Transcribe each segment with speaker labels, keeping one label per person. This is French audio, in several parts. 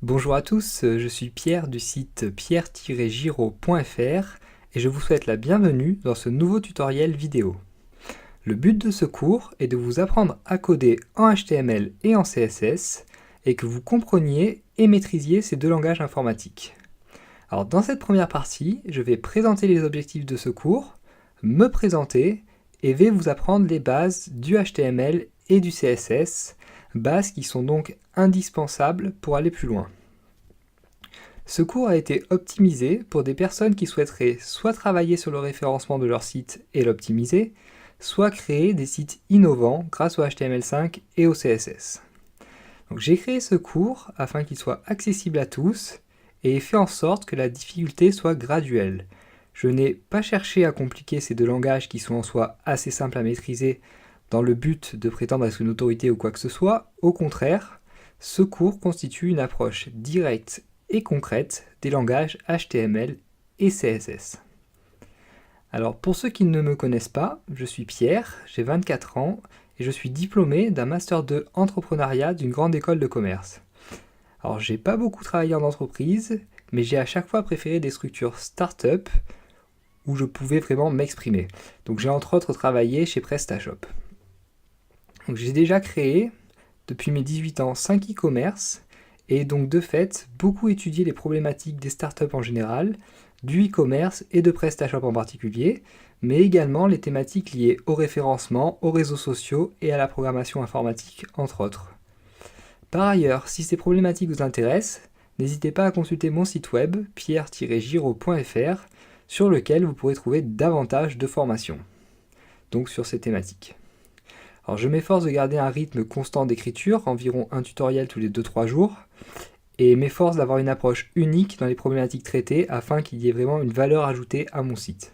Speaker 1: Bonjour à tous, je suis Pierre du site pierre-giraud.fr et je vous souhaite la bienvenue dans ce nouveau tutoriel vidéo. Le but de ce cours est de vous apprendre à coder en HTML et en CSS et que vous compreniez et maîtrisiez ces deux langages informatiques. Alors dans cette première partie, je vais présenter les objectifs de ce cours, me présenter et vais vous apprendre les bases du HTML et du CSS, bases qui sont donc indispensables pour aller plus loin. Ce cours a été optimisé pour des personnes qui souhaiteraient soit travailler sur le référencement de leur site et l'optimiser, soit créer des sites innovants grâce au HTML5 et au CSS. Donc j'ai créé ce cours afin qu'il soit accessible à tous et fait en sorte que la difficulté soit graduelle. Je n'ai pas cherché à compliquer ces deux langages qui sont en soi assez simples à maîtriser dans le but de prétendre être une autorité ou quoi que ce soit. Au contraire, ce cours constitue une approche directe et concrète des langages HTML et CSS. Alors pour ceux qui ne me connaissent pas, je suis Pierre, j'ai 24 ans et je suis diplômé d'un Master 2 Entrepreneuriat d'une grande école de commerce. Alors j'ai pas beaucoup travaillé en entreprise, mais j'ai à chaque fois préféré des structures start-up où je pouvais vraiment m'exprimer. Donc j'ai entre autres travaillé chez PrestaShop. Donc j'ai déjà créé, depuis mes 18 ans, 5 e-commerce et donc de fait beaucoup étudié les problématiques des startups en général, du e-commerce et de PrestaShop en particulier, mais également les thématiques liées au référencement, aux réseaux sociaux et à la programmation informatique, entre autres. Par ailleurs, si ces problématiques vous intéressent, n'hésitez pas à consulter mon site web pierre-giraud.fr sur lequel vous pourrez trouver davantage de formations, donc sur ces thématiques. Alors je m'efforce de garder un rythme constant d'écriture, environ un tutoriel tous les 2-3 jours, et m'efforce d'avoir une approche unique dans les problématiques traitées afin qu'il y ait vraiment une valeur ajoutée à mon site.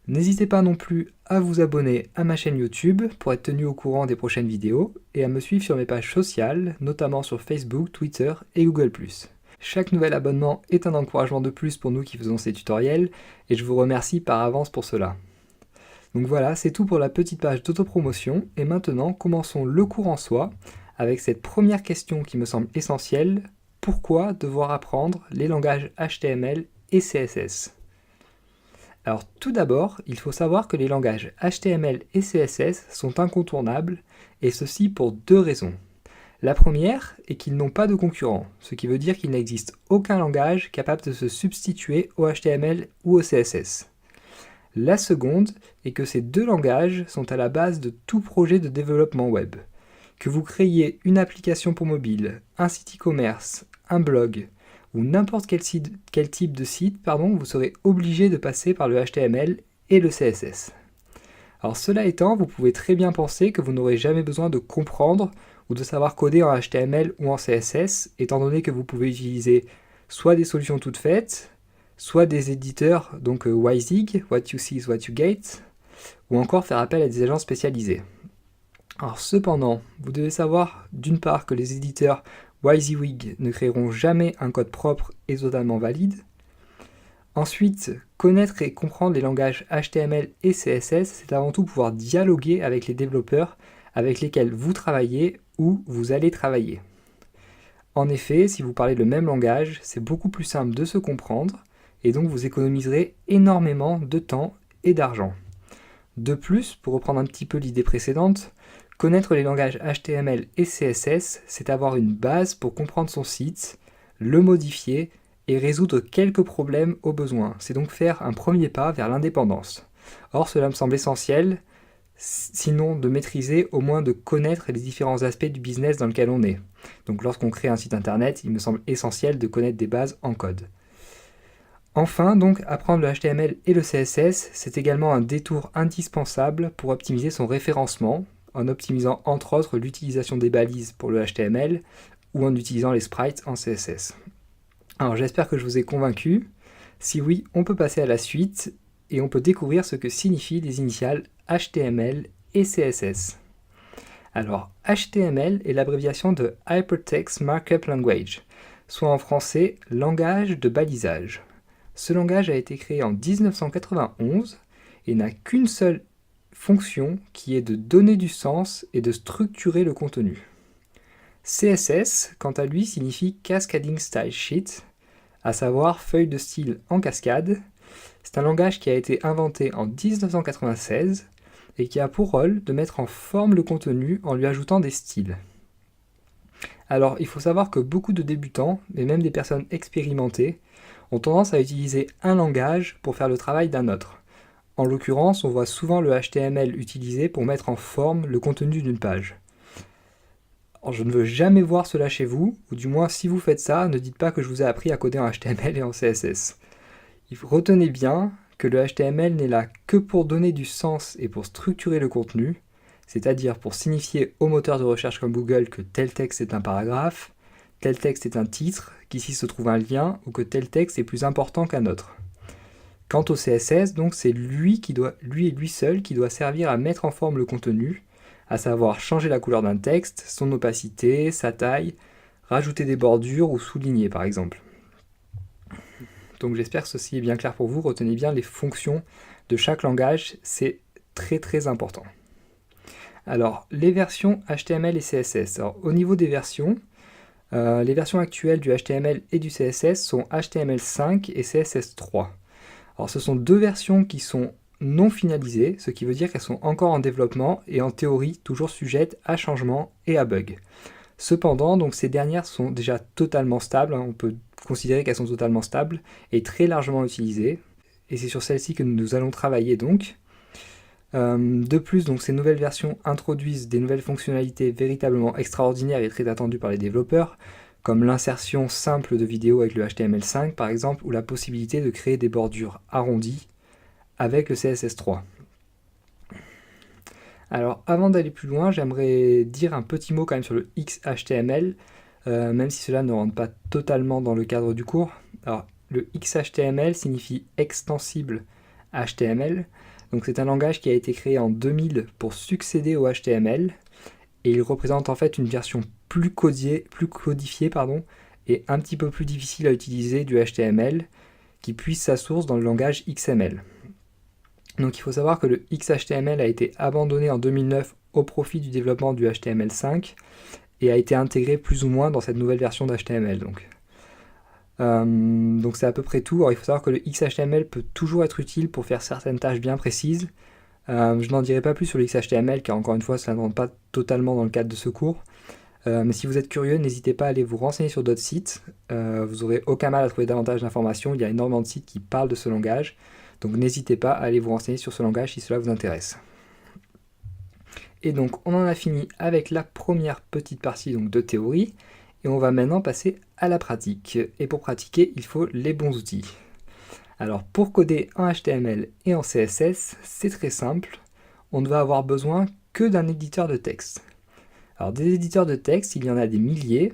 Speaker 1: N'hésitez pas non plus à vous abonner à ma chaîne YouTube pour être tenu au courant des prochaines vidéos et à me suivre sur mes pages sociales, notamment sur Facebook, Twitter et Google+. Chaque nouvel abonnement est un encouragement de plus pour nous qui faisons ces tutoriels et je vous remercie par avance pour cela. Donc voilà, c'est tout pour la petite page d'autopromotion et maintenant commençons le cours en soi avec cette première question qui me semble essentielle: pourquoi devoir apprendre les langages HTML et CSS? Alors tout d'abord, il faut savoir que les langages HTML et CSS sont incontournables, et ceci pour deux raisons. La première est qu'ils n'ont pas de concurrent, ce qui veut dire qu'il n'existe aucun langage capable de se substituer au HTML ou au CSS. La seconde est que ces deux langages sont à la base de tout projet de développement web. Que vous créiez une application pour mobile, un site e-commerce, un blog, ou n'importe quel type de site, vous serez obligé de passer par le HTML et le CSS. Alors cela étant, vous pouvez très bien penser que vous n'aurez jamais besoin de comprendre ou de savoir coder en HTML ou en CSS, étant donné que vous pouvez utiliser soit des solutions toutes faites, soit des éditeurs, donc WYSIG, What You See is What You Get, ou encore faire appel à des agents spécialisés. Alors cependant, vous devez savoir d'une part que les éditeurs WYSIWYG ne créeront jamais un code propre et totalement valide. Ensuite, connaître et comprendre les langages HTML et CSS, c'est avant tout pouvoir dialoguer avec les développeurs avec lesquels vous travaillez ou vous allez travailler. En effet, si vous parlez le même langage, c'est beaucoup plus simple de se comprendre et donc vous économiserez énormément de temps et d'argent. De plus, pour reprendre un petit peu l'idée précédente, connaître les langages HTML et CSS, c'est avoir une base pour comprendre son site, le modifier et résoudre quelques problèmes au besoin. C'est donc faire un premier pas vers l'indépendance. Or, cela me semble essentiel, sinon de maîtriser, au moins de connaître les différents aspects du business dans lequel on est. Donc lorsqu'on crée un site internet, il me semble essentiel de connaître des bases en code. Enfin, donc, apprendre le HTML et le CSS, c'est également un détour indispensable pour optimiser son référencement, en optimisant entre autres l'utilisation des balises pour le HTML ou en utilisant les sprites en CSS. Alors j'espère que je vous ai convaincu. Si oui, on peut passer à la suite et on peut découvrir ce que signifient les initiales HTML et CSS. Alors HTML est l'abréviation de Hypertext Markup Language, soit en français langage de balisage. Ce langage a été créé en 1991 et n'a qu'une seule fonction qui est de donner du sens et de structurer le contenu. CSS, quant à lui, signifie Cascading Style Sheet, à savoir feuille de style en cascade. C'est un langage qui a été inventé en 1996 et qui a pour rôle de mettre en forme le contenu en lui ajoutant des styles. Alors, il faut savoir que beaucoup de débutants, et même des personnes expérimentées, ont tendance à utiliser un langage pour faire le travail d'un autre. En l'occurrence, on voit souvent le HTML utilisé pour mettre en forme le contenu d'une page. Alors, je ne veux jamais voir cela chez vous, ou du moins si vous faites ça, ne dites pas que je vous ai appris à coder en HTML et en CSS. Retenez bien que le HTML n'est là que pour donner du sens et pour structurer le contenu, c'est-à-dire pour signifier au moteur de recherche comme Google que tel texte est un paragraphe, tel texte est un titre, qu'ici se trouve un lien, ou que tel texte est plus important qu'un autre. Quant au CSS, donc c'est lui et lui seul qui doit servir à mettre en forme le contenu, à savoir changer la couleur d'un texte, son opacité, sa taille, rajouter des bordures ou souligner par exemple. Donc j'espère que ceci est bien clair pour vous. Retenez bien les fonctions de chaque langage, c'est très très important. Alors, les versions HTML et CSS. Alors, au niveau des versions, les versions actuelles du HTML et du CSS sont HTML5 et CSS3. Alors, ce sont deux versions qui sont non finalisées, ce qui veut dire qu'elles sont encore en développement et en théorie toujours sujettes à changement et à bugs. Cependant, donc, ces dernières sont déjà totalement stables, on peut considérer qu'elles sont totalement stables et très largement utilisées, et c'est sur celles-ci que nous allons travailler donc. De plus, donc, ces nouvelles versions introduisent des nouvelles fonctionnalités véritablement extraordinaires et très attendues par les développeurs, comme l'insertion simple de vidéos avec le HTML5 par exemple, ou la possibilité de créer des bordures arrondies avec le CSS3. Alors avant d'aller plus loin, j'aimerais dire un petit mot quand même sur le XHTML, même si cela ne rentre pas totalement dans le cadre du cours. Alors le XHTML signifie Extensible HTML, donc c'est un langage qui a été créé en 2000 pour succéder au HTML, et il représente en fait une version plus codifiée et un petit peu plus difficile à utiliser du HTML, qui puise sa source dans le langage XML. Donc il faut savoir que le XHTML a été abandonné en 2009 au profit du développement du HTML5 et a été intégré plus ou moins dans cette nouvelle version d'HTML. Donc c'est à peu près tout. Alors il faut savoir que le XHTML peut toujours être utile pour faire certaines tâches bien précises. Je n'en dirai pas plus sur le XHTML car encore une fois cela ne rentre pas totalement dans le cadre de ce cours. Mais si vous êtes curieux, n'hésitez pas à aller vous renseigner sur d'autres sites. Vous n'aurez aucun mal à trouver davantage d'informations. Il y a énormément de sites qui parlent de ce langage. Donc n'hésitez pas à aller vous renseigner sur ce langage si cela vous intéresse. Et donc on en a fini avec la première petite partie donc, de théorie. Et on va maintenant passer à la pratique. Et pour pratiquer, il faut les bons outils. Alors pour coder en HTML et en CSS, c'est très simple. On ne va avoir besoin que d'un éditeur de texte. Alors des éditeurs de texte, il y en a des milliers,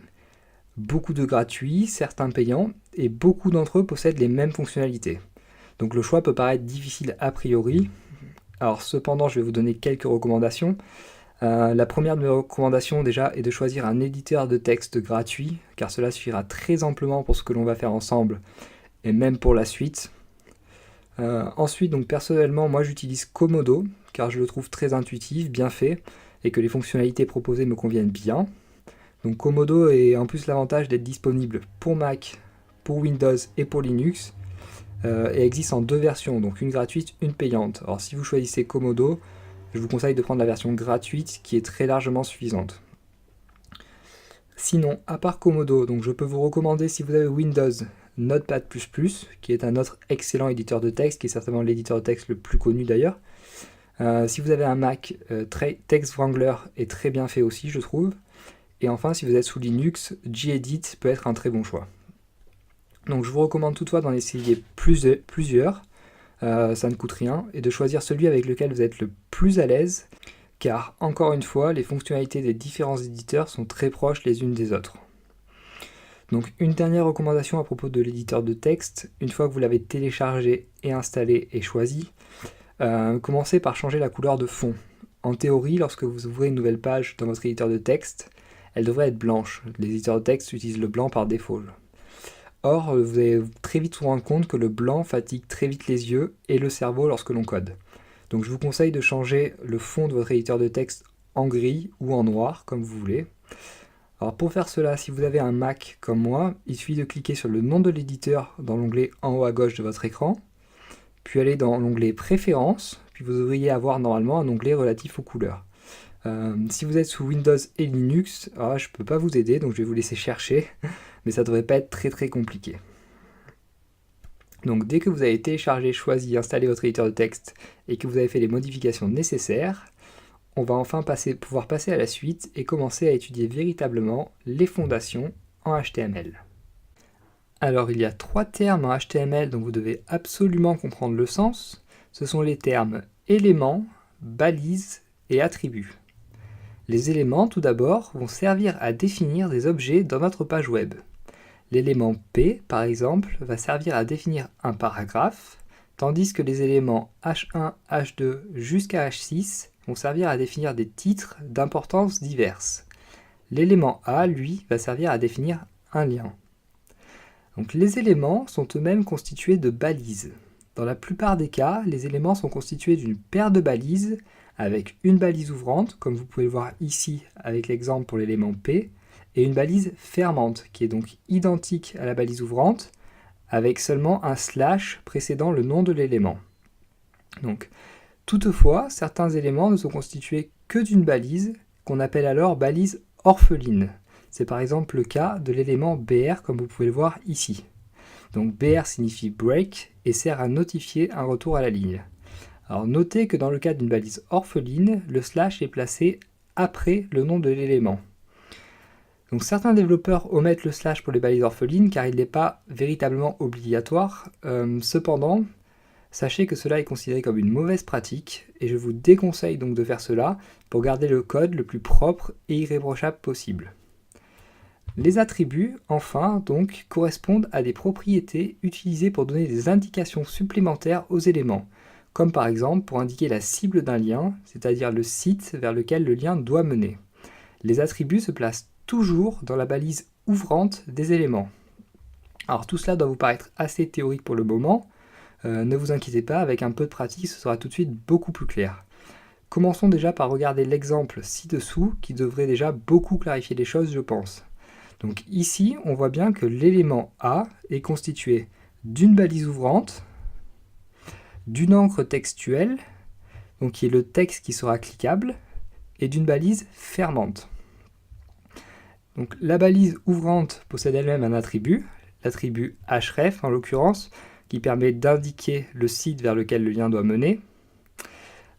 Speaker 1: beaucoup de gratuits, certains payants, et beaucoup d'entre eux possèdent les mêmes fonctionnalités. Donc le choix peut paraître difficile a priori. Alors cependant, je vais vous donner quelques recommandations. La première de mes recommandations déjà est de choisir un éditeur de texte gratuit, car cela suffira très amplement pour ce que l'on va faire ensemble, et même pour la suite. Ensuite, donc personnellement, moi j'utilise Komodo, car je le trouve très intuitif, bien fait, et que les fonctionnalités proposées me conviennent bien. Donc Komodo a en plus l'avantage d'être disponible pour Mac, pour Windows et pour Linux, et existe en deux versions, donc une gratuite, une payante. Alors si vous choisissez Komodo, je vous conseille de prendre la version gratuite qui est très largement suffisante. Sinon, à part Komodo, donc je peux vous recommander si vous avez Windows, Notepad++, qui est un autre excellent éditeur de texte, qui est certainement l'éditeur de texte le plus connu d'ailleurs. Si vous avez un Mac, Text Wrangler est très bien fait aussi, je trouve. Et enfin, si vous êtes sous Linux, Gedit peut être un très bon choix. Donc je vous recommande toutefois d'en essayer plusieurs, ça ne coûte rien, et de choisir celui avec lequel vous êtes le plus à l'aise, car encore une fois, les fonctionnalités des différents éditeurs sont très proches les unes des autres. Donc une dernière recommandation à propos de l'éditeur de texte, une fois que vous l'avez téléchargé et installé et choisi, commencez par changer la couleur de fond. En théorie, lorsque vous ouvrez une nouvelle page dans votre éditeur de texte, elle devrait être blanche. Les éditeurs de texte utilisent le blanc par défaut. Or, vous allez très vite vous rendre compte que le blanc fatigue très vite les yeux et le cerveau lorsque l'on code. Donc je vous conseille de changer le fond de votre éditeur de texte en gris ou en noir, comme vous voulez. Alors pour faire cela, si vous avez un Mac comme moi, il suffit de cliquer sur le nom de l'éditeur dans l'onglet en haut à gauche de votre écran, puis aller dans l'onglet Préférences, puis vous devriez avoir normalement un onglet relatif aux couleurs. Si vous êtes sous Windows et Linux, je ne peux pas vous aider, donc je vais vous laisser chercher, mais ça ne devrait pas être très compliqué. Donc dès que vous avez téléchargé, choisi, installé votre éditeur de texte et que vous avez fait les modifications nécessaires, on va enfin pouvoir passer à la suite et commencer à étudier véritablement les fondations en HTML. Alors il y a 3 termes en HTML dont vous devez absolument comprendre le sens. Ce sont les termes éléments, balises et attributs. Les éléments, tout d'abord, vont servir à définir des objets dans notre page web. L'élément P, par exemple, va servir à définir un paragraphe, tandis que les éléments H1, H2 jusqu'à H6 vont servir à définir des titres d'importance diverses. L'élément A, lui, va servir à définir un lien. Donc les éléments sont eux-mêmes constitués de balises. Dans la plupart des cas, les éléments sont constitués d'une paire de balises avec une balise ouvrante, comme vous pouvez le voir ici avec l'exemple pour l'élément P, et une balise fermante, qui est donc identique à la balise ouvrante, avec seulement un slash précédant le nom de l'élément. Donc, toutefois, certains éléments ne sont constitués que d'une balise, qu'on appelle alors balise orpheline. C'est par exemple le cas de l'élément BR, comme vous pouvez le voir ici. Donc BR signifie break et sert à notifier un retour à la ligne. Alors notez que dans le cas d'une balise orpheline, le slash est placé après le nom de l'élément. Donc certains développeurs omettent le slash pour les balises orphelines car il n'est pas véritablement obligatoire. Cependant, sachez que cela est considéré comme une mauvaise pratique et je vous déconseille donc de faire cela pour garder le code le plus propre et irréprochable possible. Les attributs, enfin, donc, correspondent à des propriétés utilisées pour donner des indications supplémentaires aux éléments, comme par exemple pour indiquer la cible d'un lien, c'est-à-dire le site vers lequel le lien doit mener. Les attributs se placent toujours dans la balise ouvrante des éléments. Alors tout cela doit vous paraître assez théorique pour le moment, ne vous inquiétez pas, avec un peu de pratique ce sera tout de suite beaucoup plus clair. Commençons déjà par regarder l'exemple ci-dessous qui devrait déjà beaucoup clarifier les choses je pense. Donc ici, on voit bien que l'élément A est constitué d'une balise ouvrante, d'une encre textuelle, donc qui est le texte qui sera cliquable, et d'une balise fermante. Donc la balise ouvrante possède elle-même un attribut, l'attribut href en l'occurrence, qui permet d'indiquer le site vers lequel le lien doit mener.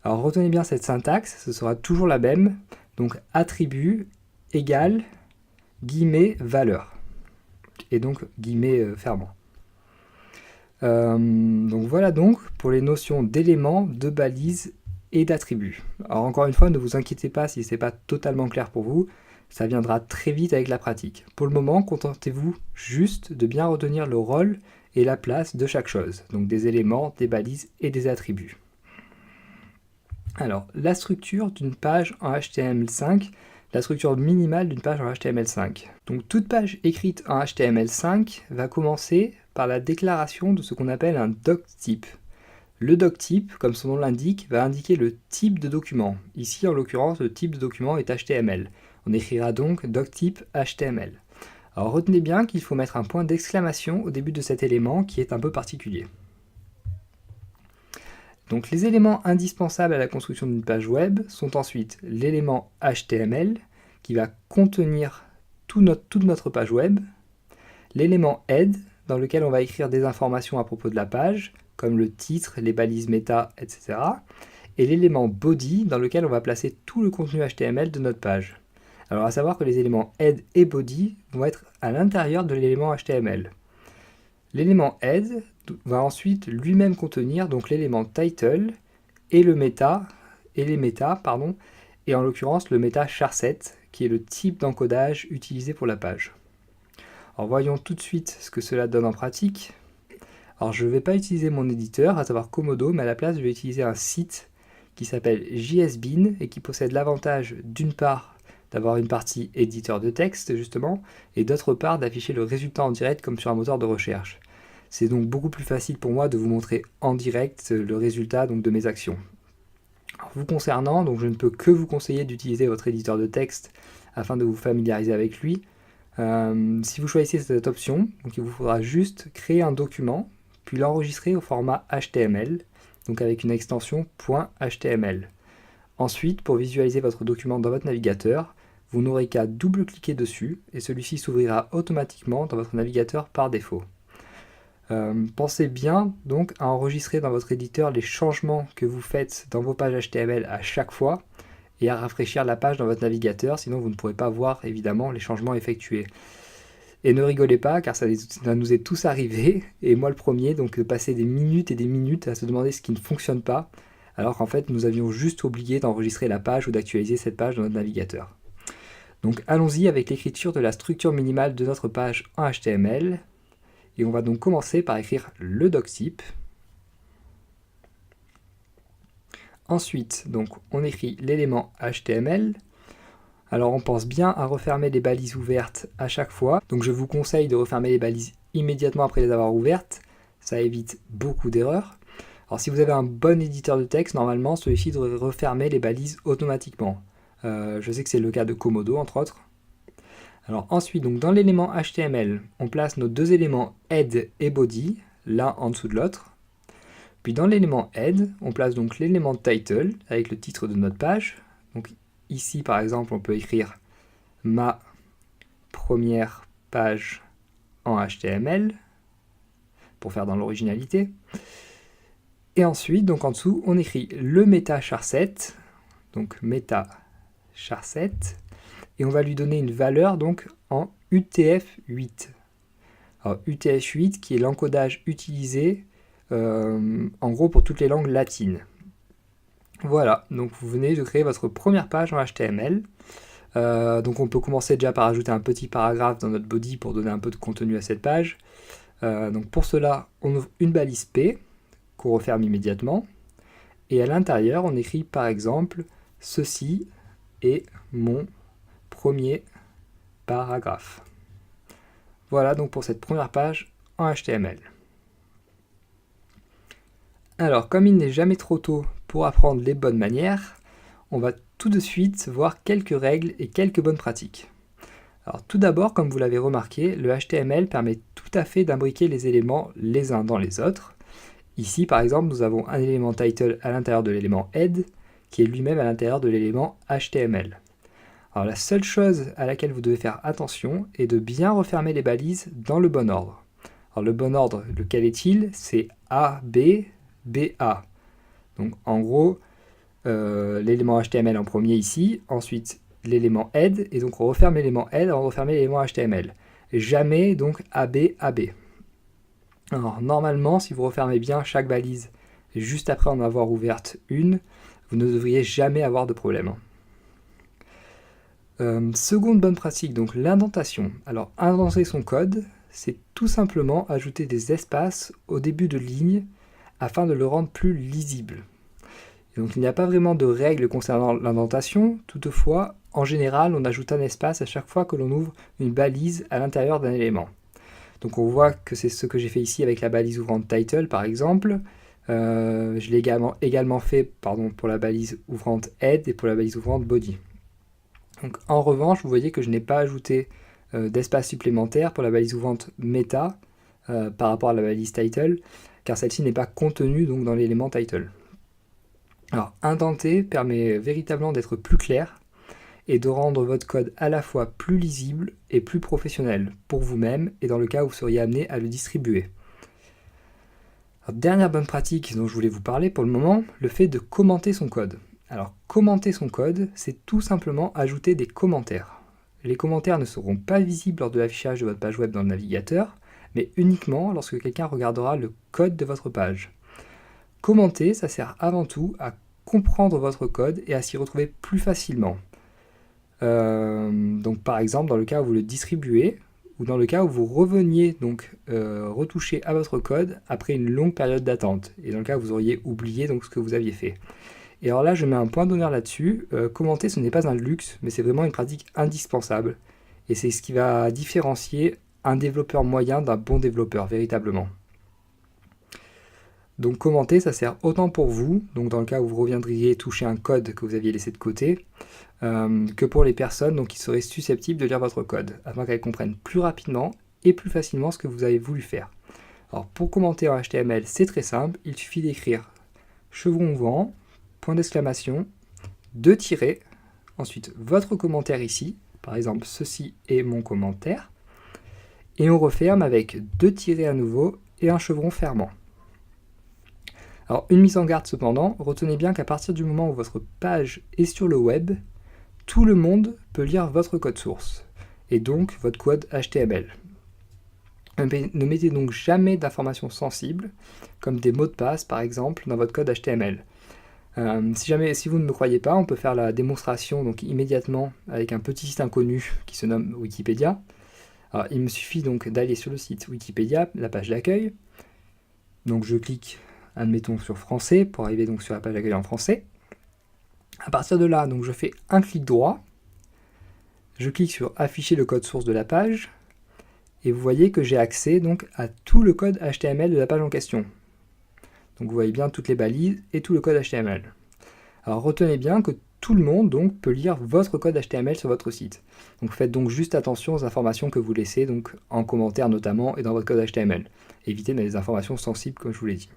Speaker 1: Alors retenez bien cette syntaxe, ce sera toujours la même, donc attribut égale guillemets valeur, et donc guillemets fermant. Donc voilà donc pour les notions d'éléments, de balises et d'attributs. Alors encore une fois, ne vous inquiétez pas si ce n'est pas totalement clair pour vous, ça viendra très vite avec la pratique. Pour le moment, contentez-vous juste de bien retenir le rôle et la place de chaque chose, donc des éléments, des balises et des attributs. Alors, la structure d'une page en HTML5, la structure minimale d'une page en HTML5. Donc toute page écrite en HTML5 va commencer par la déclaration de ce qu'on appelle un doctype. Le doctype, comme son nom l'indique, va indiquer le type de document. Ici, en l'occurrence, le type de document est HTML. On écrira donc doctype HTML. Alors retenez bien qu'il faut mettre un point d'exclamation au début de cet élément qui est un peu particulier. Donc les éléments indispensables à la construction d'une page web sont ensuite l'élément HTML qui va contenir toute notre page web, l'élément head dans lequel on va écrire des informations à propos de la page, comme le titre, les balises méta, etc. et l'élément body dans lequel on va placer tout le contenu HTML de notre page. Alors à savoir que les éléments head et body vont être à l'intérieur de l'élément HTML. L'élément head va ensuite lui-même contenir donc l'élément title et les méta, et en l'occurrence le méta charset, qui est le type d'encodage utilisé pour la page. Alors voyons tout de suite ce que cela donne en pratique. Alors je ne vais pas utiliser mon éditeur, à savoir Komodo, mais à la place je vais utiliser un site qui s'appelle JSBean et qui possède l'avantage d'une part d'avoir une partie éditeur de texte justement, et d'autre part d'afficher le résultat en direct comme sur un moteur de recherche. C'est donc beaucoup plus facile pour moi de vous montrer en direct le résultat donc, de mes actions. Alors, vous concernant, donc je ne peux que vous conseiller d'utiliser votre éditeur de texte afin de vous familiariser avec lui. Si vous choisissez cette option, donc il vous faudra juste créer un document, puis l'enregistrer au format HTML, donc avec une extension .html. Ensuite, pour visualiser votre document dans votre navigateur, vous n'aurez qu'à double-cliquer dessus et celui-ci s'ouvrira automatiquement dans votre navigateur par défaut. Pensez bien donc à enregistrer dans votre éditeur les changements que vous faites dans vos pages HTML à chaque fois et à rafraîchir la page dans votre navigateur, sinon vous ne pourrez pas voir évidemment les changements effectués. Et ne rigolez pas, car ça nous est tous arrivé, et moi le premier, donc passer des minutes et des minutes à se demander ce qui ne fonctionne pas, alors qu'en fait nous avions juste oublié d'enregistrer la page ou d'actualiser cette page dans notre navigateur. Donc allons-y avec l'écriture de la structure minimale de notre page en HTML, et on va donc commencer par écrire le doctype. Ensuite, donc, on écrit l'élément HTML. Alors on pense bien à refermer les balises ouvertes à chaque fois. Donc je vous conseille de refermer les balises immédiatement après les avoir ouvertes. Ça évite beaucoup d'erreurs. Alors si vous avez un bon éditeur de texte, normalement celui-ci devrait refermer les balises automatiquement. Je sais que c'est le cas de Komodo entre autres. Alors ensuite, donc, dans l'élément HTML, on place nos deux éléments head et body, l'un en dessous de l'autre. Puis dans l'élément head, on place donc l'élément title avec le titre de notre page. Donc ici par exemple, on peut écrire ma première page en HTML pour faire dans l'originalité. Et ensuite, donc en dessous, on écrit le meta charset, donc meta charset, et on va lui donner une valeur donc en UTF-8. Alors UTF-8 qui est l'encodage utilisé en gros pour toutes les langues latines. Voilà, donc vous venez de créer votre première page en HTML. Donc on peut commencer déjà par ajouter un petit paragraphe dans notre body pour donner un peu de contenu à cette page. Donc pour cela, on ouvre une balise P qu'on referme immédiatement. Et à l'intérieur, on écrit par exemple « Ceci est mon premier paragraphe ». Voilà donc pour cette première page en HTML. Alors, comme il n'est jamais trop tôt pour apprendre les bonnes manières, on va tout de suite voir quelques règles et quelques bonnes pratiques. Alors tout d'abord, comme vous l'avez remarqué, le HTML permet tout à fait d'imbriquer les éléments les uns dans les autres. Ici, par exemple, nous avons un élément title à l'intérieur de l'élément head, qui est lui-même à l'intérieur de l'élément HTML. Alors la seule chose à laquelle vous devez faire attention est de bien refermer les balises dans le bon ordre. Alors le bon ordre, lequel est-il? C'est A, B, BA. Donc en gros, l'élément HTML en premier ici, ensuite l'élément head, et donc on referme l'élément head avant de refermer l'élément HTML. Jamais donc AB, AB. Alors normalement, si vous refermez bien chaque balise juste après en avoir ouverte une, vous ne devriez jamais avoir de problème. Seconde bonne pratique, donc l'indentation. Alors indenter son code, c'est tout simplement ajouter des espaces au début de ligne afin de le rendre plus lisible. Et donc il n'y a pas vraiment de règles concernant l'indentation, toutefois, en général, on ajoute un espace à chaque fois que l'on ouvre une balise à l'intérieur d'un élément. Donc on voit que c'est ce que j'ai fait ici avec la balise ouvrante title par exemple. Je l'ai également fait pour la balise ouvrante head et pour la balise ouvrante body. Donc, en revanche, vous voyez que je n'ai pas ajouté d'espace supplémentaire pour la balise ouvrante meta par rapport à la balise title, car celle-ci n'est pas contenue donc, dans l'élément title. Alors, indenter permet véritablement d'être plus clair et de rendre votre code à la fois plus lisible et plus professionnel pour vous-même et dans le cas où vous seriez amené à le distribuer. Alors, dernière bonne pratique dont je voulais vous parler pour le moment, le fait de commenter son code. Alors, commenter son code, c'est tout simplement ajouter des commentaires. Les commentaires ne seront pas visibles lors de l'affichage de votre page web dans le navigateur, mais uniquement lorsque quelqu'un regardera le code de votre page. Commenter, ça sert avant tout à comprendre votre code et à s'y retrouver plus facilement. Donc par exemple, dans le cas où vous le distribuez, ou dans le cas où vous reveniez donc retoucher à votre code après une longue période d'attente, et dans le cas où vous auriez oublié donc ce que vous aviez fait. Et alors là, je mets un point d'honneur là-dessus. Commenter, ce n'est pas un luxe, mais c'est vraiment une pratique indispensable. Et c'est ce qui va différencier un développeur moyen d'un bon développeur, véritablement. Donc commenter, ça sert autant pour vous, donc dans le cas où vous reviendriez toucher un code que vous aviez laissé de côté, que pour les personnes donc, qui seraient susceptibles de lire votre code, afin qu'elles comprennent plus rapidement et plus facilement ce que vous avez voulu faire. Alors pour commenter en HTML, c'est très simple, il suffit d'écrire chevron ouvrant, point d'exclamation, 2 tirets, ensuite votre commentaire ici, par exemple ceci est mon commentaire, et on referme avec 2 tirets à nouveau et un chevron fermant. Alors une mise en garde cependant, retenez bien qu'à partir du moment où votre page est sur le web, tout le monde peut lire votre code source, et donc votre code HTML. Ne mettez donc jamais d'informations sensibles, comme des mots de passe par exemple, dans votre code HTML. Si vous ne me croyez pas, on peut faire la démonstration donc immédiatement avec un petit site inconnu qui se nomme Wikipédia. Alors, il me suffit donc d'aller sur le site Wikipédia, la page d'accueil. Donc je clique, admettons, sur français pour arriver donc sur la page d'accueil en français. À partir de là, donc je fais un clic droit, je clique sur afficher le code source de la page, et vous voyez que j'ai accès donc à tout le code HTML de la page en question. Donc vous voyez bien toutes les balises et tout le code HTML. Alors retenez bien que tout le monde donc peut lire votre code HTML sur votre site. Donc faites donc juste attention aux informations que vous laissez donc en commentaire notamment et dans votre code HTML. Évitez les informations sensibles comme je vous l'ai dit.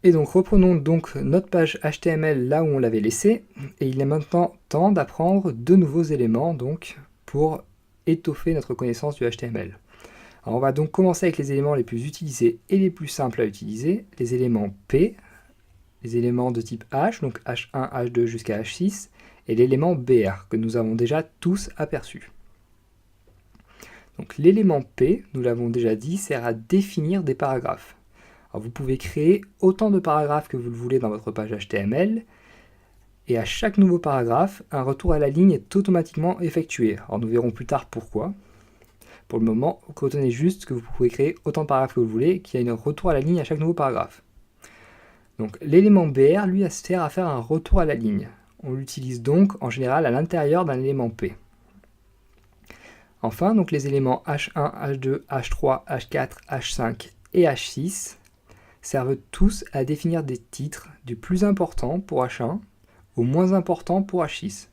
Speaker 1: Et donc reprenons donc notre page HTML là où on l'avait laissée et il est maintenant temps d'apprendre de nouveaux éléments donc pour étoffer notre connaissance du HTML. Alors on va donc commencer avec les éléments les plus utilisés et les plus simples à utiliser, les éléments P, les éléments de type H, donc H1, H2 jusqu'à H6, et l'élément BR, que nous avons déjà tous aperçu. Donc l'élément P, nous l'avons déjà dit, sert à définir des paragraphes. Alors vous pouvez créer autant de paragraphes que vous le voulez dans votre page HTML, et à chaque nouveau paragraphe, un retour à la ligne est automatiquement effectué. Alors nous verrons plus tard pourquoi. Pour le moment, retenez juste que vous pouvez créer autant de paragraphes que vous voulez, qu'il y a un retour à la ligne à chaque nouveau paragraphe. Donc l'élément BR, lui, sert à faire un retour à la ligne. On l'utilise donc en général à l'intérieur d'un élément P. Enfin, donc les éléments H1, H2, H3, H4, H5 et H6 servent tous à définir des titres du plus important pour H1 au moins important pour H6.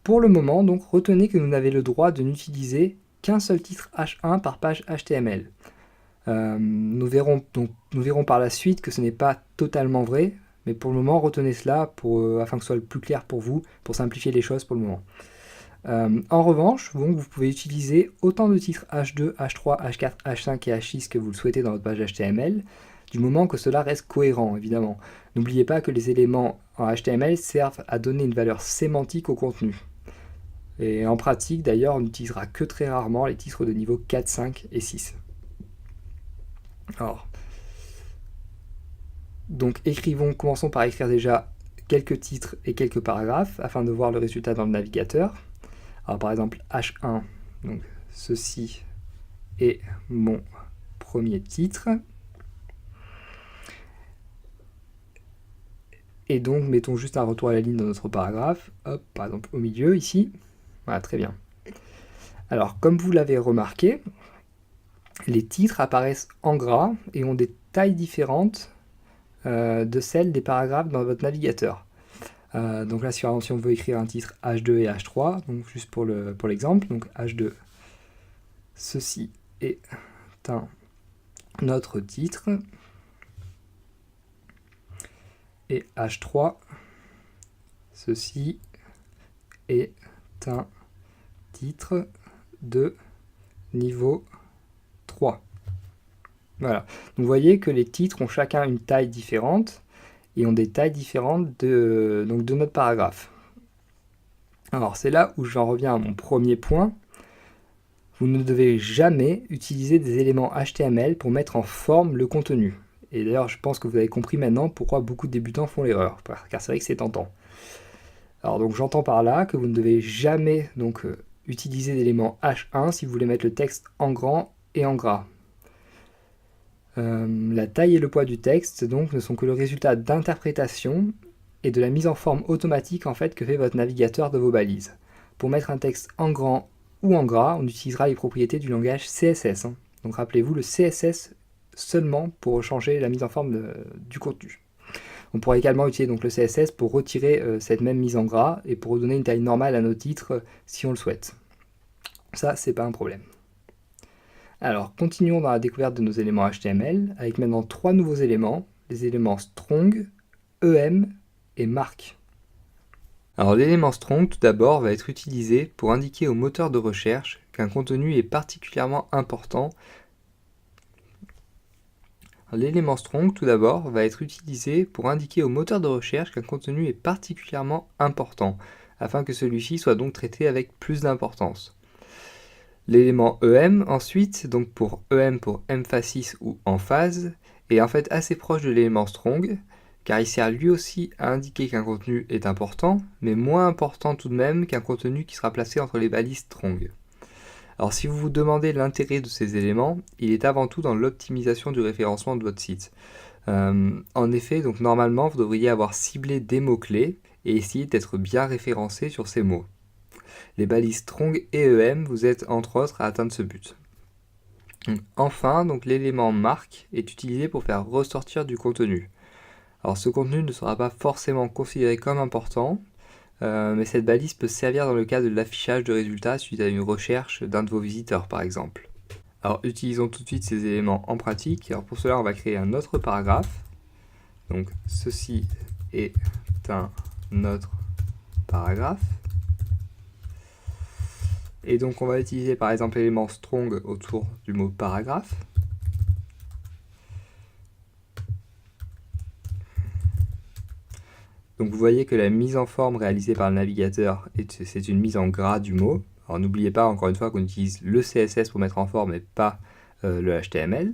Speaker 1: Pour le moment, donc, retenez que vous n'avez le droit de n'utiliser qu'un seul titre H1 par page HTML. Nous verrons par la suite que ce n'est pas totalement vrai, mais pour le moment, retenez cela afin que ce soit le plus clair pour vous, pour simplifier les choses pour le moment. En revanche, donc, vous pouvez utiliser autant de titres H2, H3, H4, H5 et H6 que vous le souhaitez dans votre page HTML, du moment que cela reste cohérent, évidemment. N'oubliez pas que les éléments en HTML servent à donner une valeur sémantique au contenu. Et en pratique, d'ailleurs, on n'utilisera que très rarement les titres de niveau 4, 5 et 6. Alors, donc commençons par écrire déjà quelques titres et quelques paragraphes afin de voir le résultat dans le navigateur. Alors par exemple H1, donc ceci est mon premier titre. Et donc mettons juste un retour à la ligne dans notre paragraphe, hop, par exemple au milieu ici. Voilà, très bien. Alors, comme vous l'avez remarqué, les titres apparaissent en gras et ont des tailles différentes de celles des paragraphes dans votre navigateur. Donc là, si on veut écrire un titre H2 et H3, donc juste pour l'exemple, donc H2, ceci est notre titre, et H3, ceci est un titre de niveau 3. Voilà. Donc vous voyez que les titres ont chacun une taille différente et ont des tailles différentes de notre paragraphe. Alors c'est là où j'en reviens à mon premier point. Vous ne devez jamais utiliser des éléments HTML pour mettre en forme le contenu. Et d'ailleurs, je pense que vous avez compris maintenant pourquoi beaucoup de débutants font l'erreur, car c'est vrai que c'est tentant. Alors donc j'entends par là que vous ne devez jamais utiliser d'éléments H1 si vous voulez mettre le texte en grand et en gras. La taille et le poids du texte donc ne sont que le résultat d'interprétation et de la mise en forme automatique en fait que fait votre navigateur de vos balises. Pour mettre un texte en grand ou en gras, on utilisera les propriétés du langage CSS. Donc rappelez-vous, le CSS seulement pour changer la mise en forme du contenu. On pourrait également utiliser donc le CSS pour retirer cette même mise en gras et pour redonner une taille normale à nos titres si on le souhaite. Ça, c'est pas un problème. Alors, continuons dans la découverte de nos éléments HTML avec maintenant 3 nouveaux éléments, les éléments strong, EM et mark. Alors l'élément strong, tout d'abord, va être utilisé pour indiquer au moteur de recherche qu'un contenu est particulièrement important. L'élément strong, tout d'abord, va être utilisé pour indiquer au moteur de recherche qu'un contenu est particulièrement important, afin que celui-ci soit donc traité avec plus d'importance. L'élément EM, ensuite, donc pour EM pour emphasis ou emphase, est en fait assez proche de l'élément strong, car il sert lui aussi à indiquer qu'un contenu est important, mais moins important tout de même qu'un contenu qui sera placé entre les balises strong. Alors si vous vous demandez l'intérêt de ces éléments, il est avant tout dans l'optimisation du référencement de votre site. En effet, donc normalement, vous devriez avoir ciblé des mots-clés et essayer d'être bien référencé sur ces mots. Les balises strong et EM vous aident entre autres à atteindre ce but. Enfin, donc l'élément mark est utilisé pour faire ressortir du contenu. Alors ce contenu ne sera pas forcément considéré comme important, mais cette balise peut servir dans le cas de l'affichage de résultats suite à une recherche d'un de vos visiteurs par exemple. Alors utilisons tout de suite ces éléments en pratique. Alors pour cela on va créer un autre paragraphe. Donc ceci est un autre paragraphe. Et donc on va utiliser par exemple l'élément strong autour du mot paragraphe. Donc vous voyez que la mise en forme réalisée par le navigateur, c'est une mise en gras du mot. Alors n'oubliez pas encore une fois qu'on utilise le CSS pour mettre en forme et pas le HTML.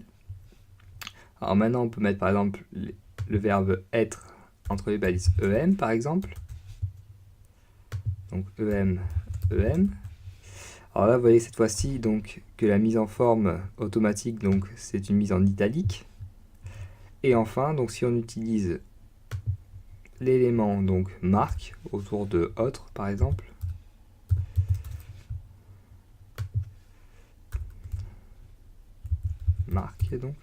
Speaker 1: Alors maintenant on peut mettre par exemple le verbe être entre les balises EM par exemple. Donc EM, EM. Alors là vous voyez cette fois-ci donc que la mise en forme automatique, donc c'est une mise en italique. Et enfin donc si on utilise l'élément donc marque autour de autre par exemple, marque donc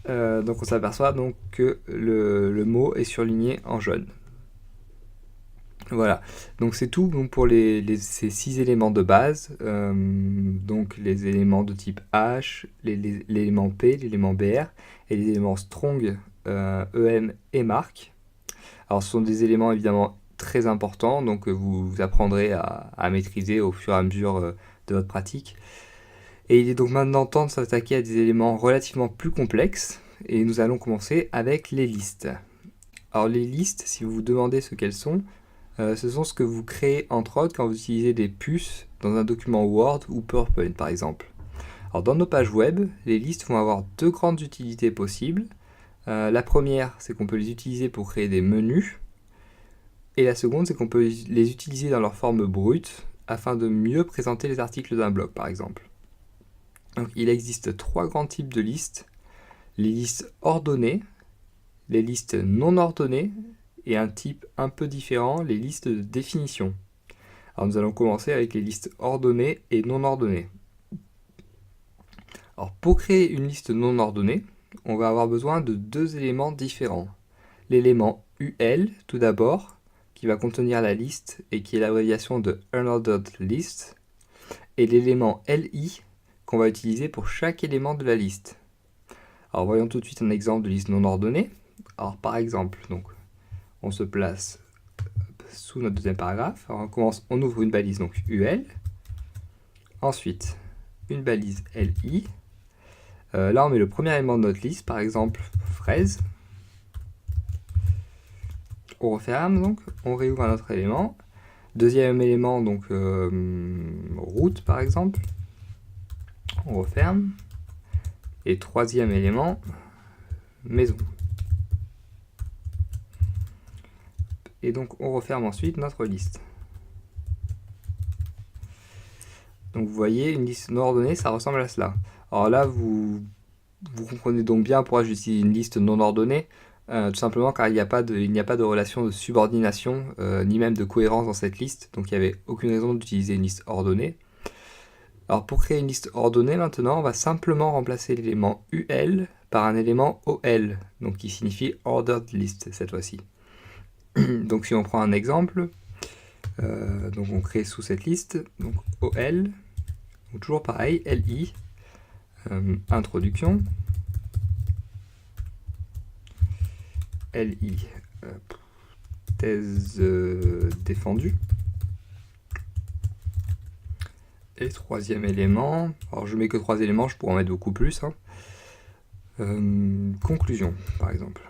Speaker 1: on s'aperçoit donc que le mot est surligné en jaune. Voilà, donc c'est tout donc pour ces 6 éléments de base, donc les éléments de type H, l'élément P, l'élément BR et les éléments strong, EM et mark. Alors ce sont des éléments évidemment très importants, donc vous apprendrez à maîtriser au fur et à mesure de votre pratique. Et il est donc maintenant temps de s'attaquer à des éléments relativement plus complexes, et nous allons commencer avec les listes. Alors les listes, si vous vous demandez ce qu'elles sont, ce sont ce que vous créez entre autres quand vous utilisez des puces dans un document Word ou PowerPoint par exemple. Alors dans nos pages web, les listes vont avoir 2 grandes utilités possibles. La première, c'est qu'on peut les utiliser pour créer des menus, et la seconde, c'est qu'on peut les utiliser dans leur forme brute afin de mieux présenter les articles d'un blog par exemple. Donc il existe 3 grands types de listes: les listes ordonnées, les listes non ordonnées et un type un peu différent, les listes de définition. Alors nous allons commencer avec les listes ordonnées et non ordonnées. Alors pour créer une liste non ordonnée, on va avoir besoin de 2 éléments différents. L'élément UL tout d'abord, qui va contenir la liste et qui est l'abréviation de Unordered List, et l'élément LI qu'on va utiliser pour chaque élément de la liste. Alors voyons tout de suite un exemple de liste non ordonnée. Alors par exemple, donc, on se place sous notre deuxième paragraphe. Alors on ouvre une balise donc UL, ensuite une balise LI. Là on met le premier élément de notre liste, par exemple fraise. On referme donc, on réouvre un autre élément. Deuxième élément donc route par exemple. On referme. Et troisième élément, maison. Et donc on referme ensuite notre liste. Donc vous voyez, une liste non ordonnée, ça ressemble à cela. Alors là, vous comprenez donc bien pourquoi j'utilise une liste non ordonnée, tout simplement car il n'y a pas de relation de subordination, ni même de cohérence dans cette liste, donc il n'y avait aucune raison d'utiliser une liste ordonnée. Alors pour créer une liste ordonnée maintenant, on va simplement remplacer l'élément UL par un élément OL, donc qui signifie Ordered List cette fois-ci. Donc si on prend un exemple, donc on crée sous cette liste, donc OL, donc toujours pareil, LI, introduction, LI, thèse défendue. Et troisième élément, alors je mets que 3 éléments, je pourrais en mettre beaucoup plus. Hein. Conclusion, par exemple.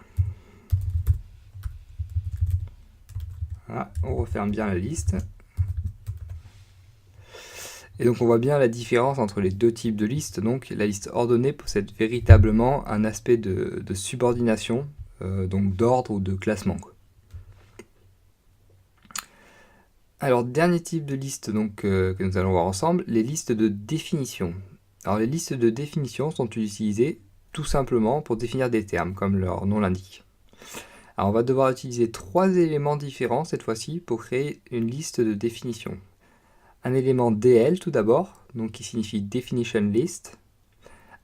Speaker 1: Voilà, on referme bien la liste. Et donc on voit bien la différence entre les deux types de listes. Donc la liste ordonnée possède véritablement un aspect de subordination, donc d'ordre ou de classement. Alors dernier type de liste donc, que nous allons voir ensemble, les listes de définition. Alors les listes de définition sont utilisées tout simplement pour définir des termes, comme leur nom l'indique. Alors on va devoir utiliser 3 éléments différents cette fois-ci pour créer une liste de définition. Un élément DL tout d'abord, donc qui signifie Definition List.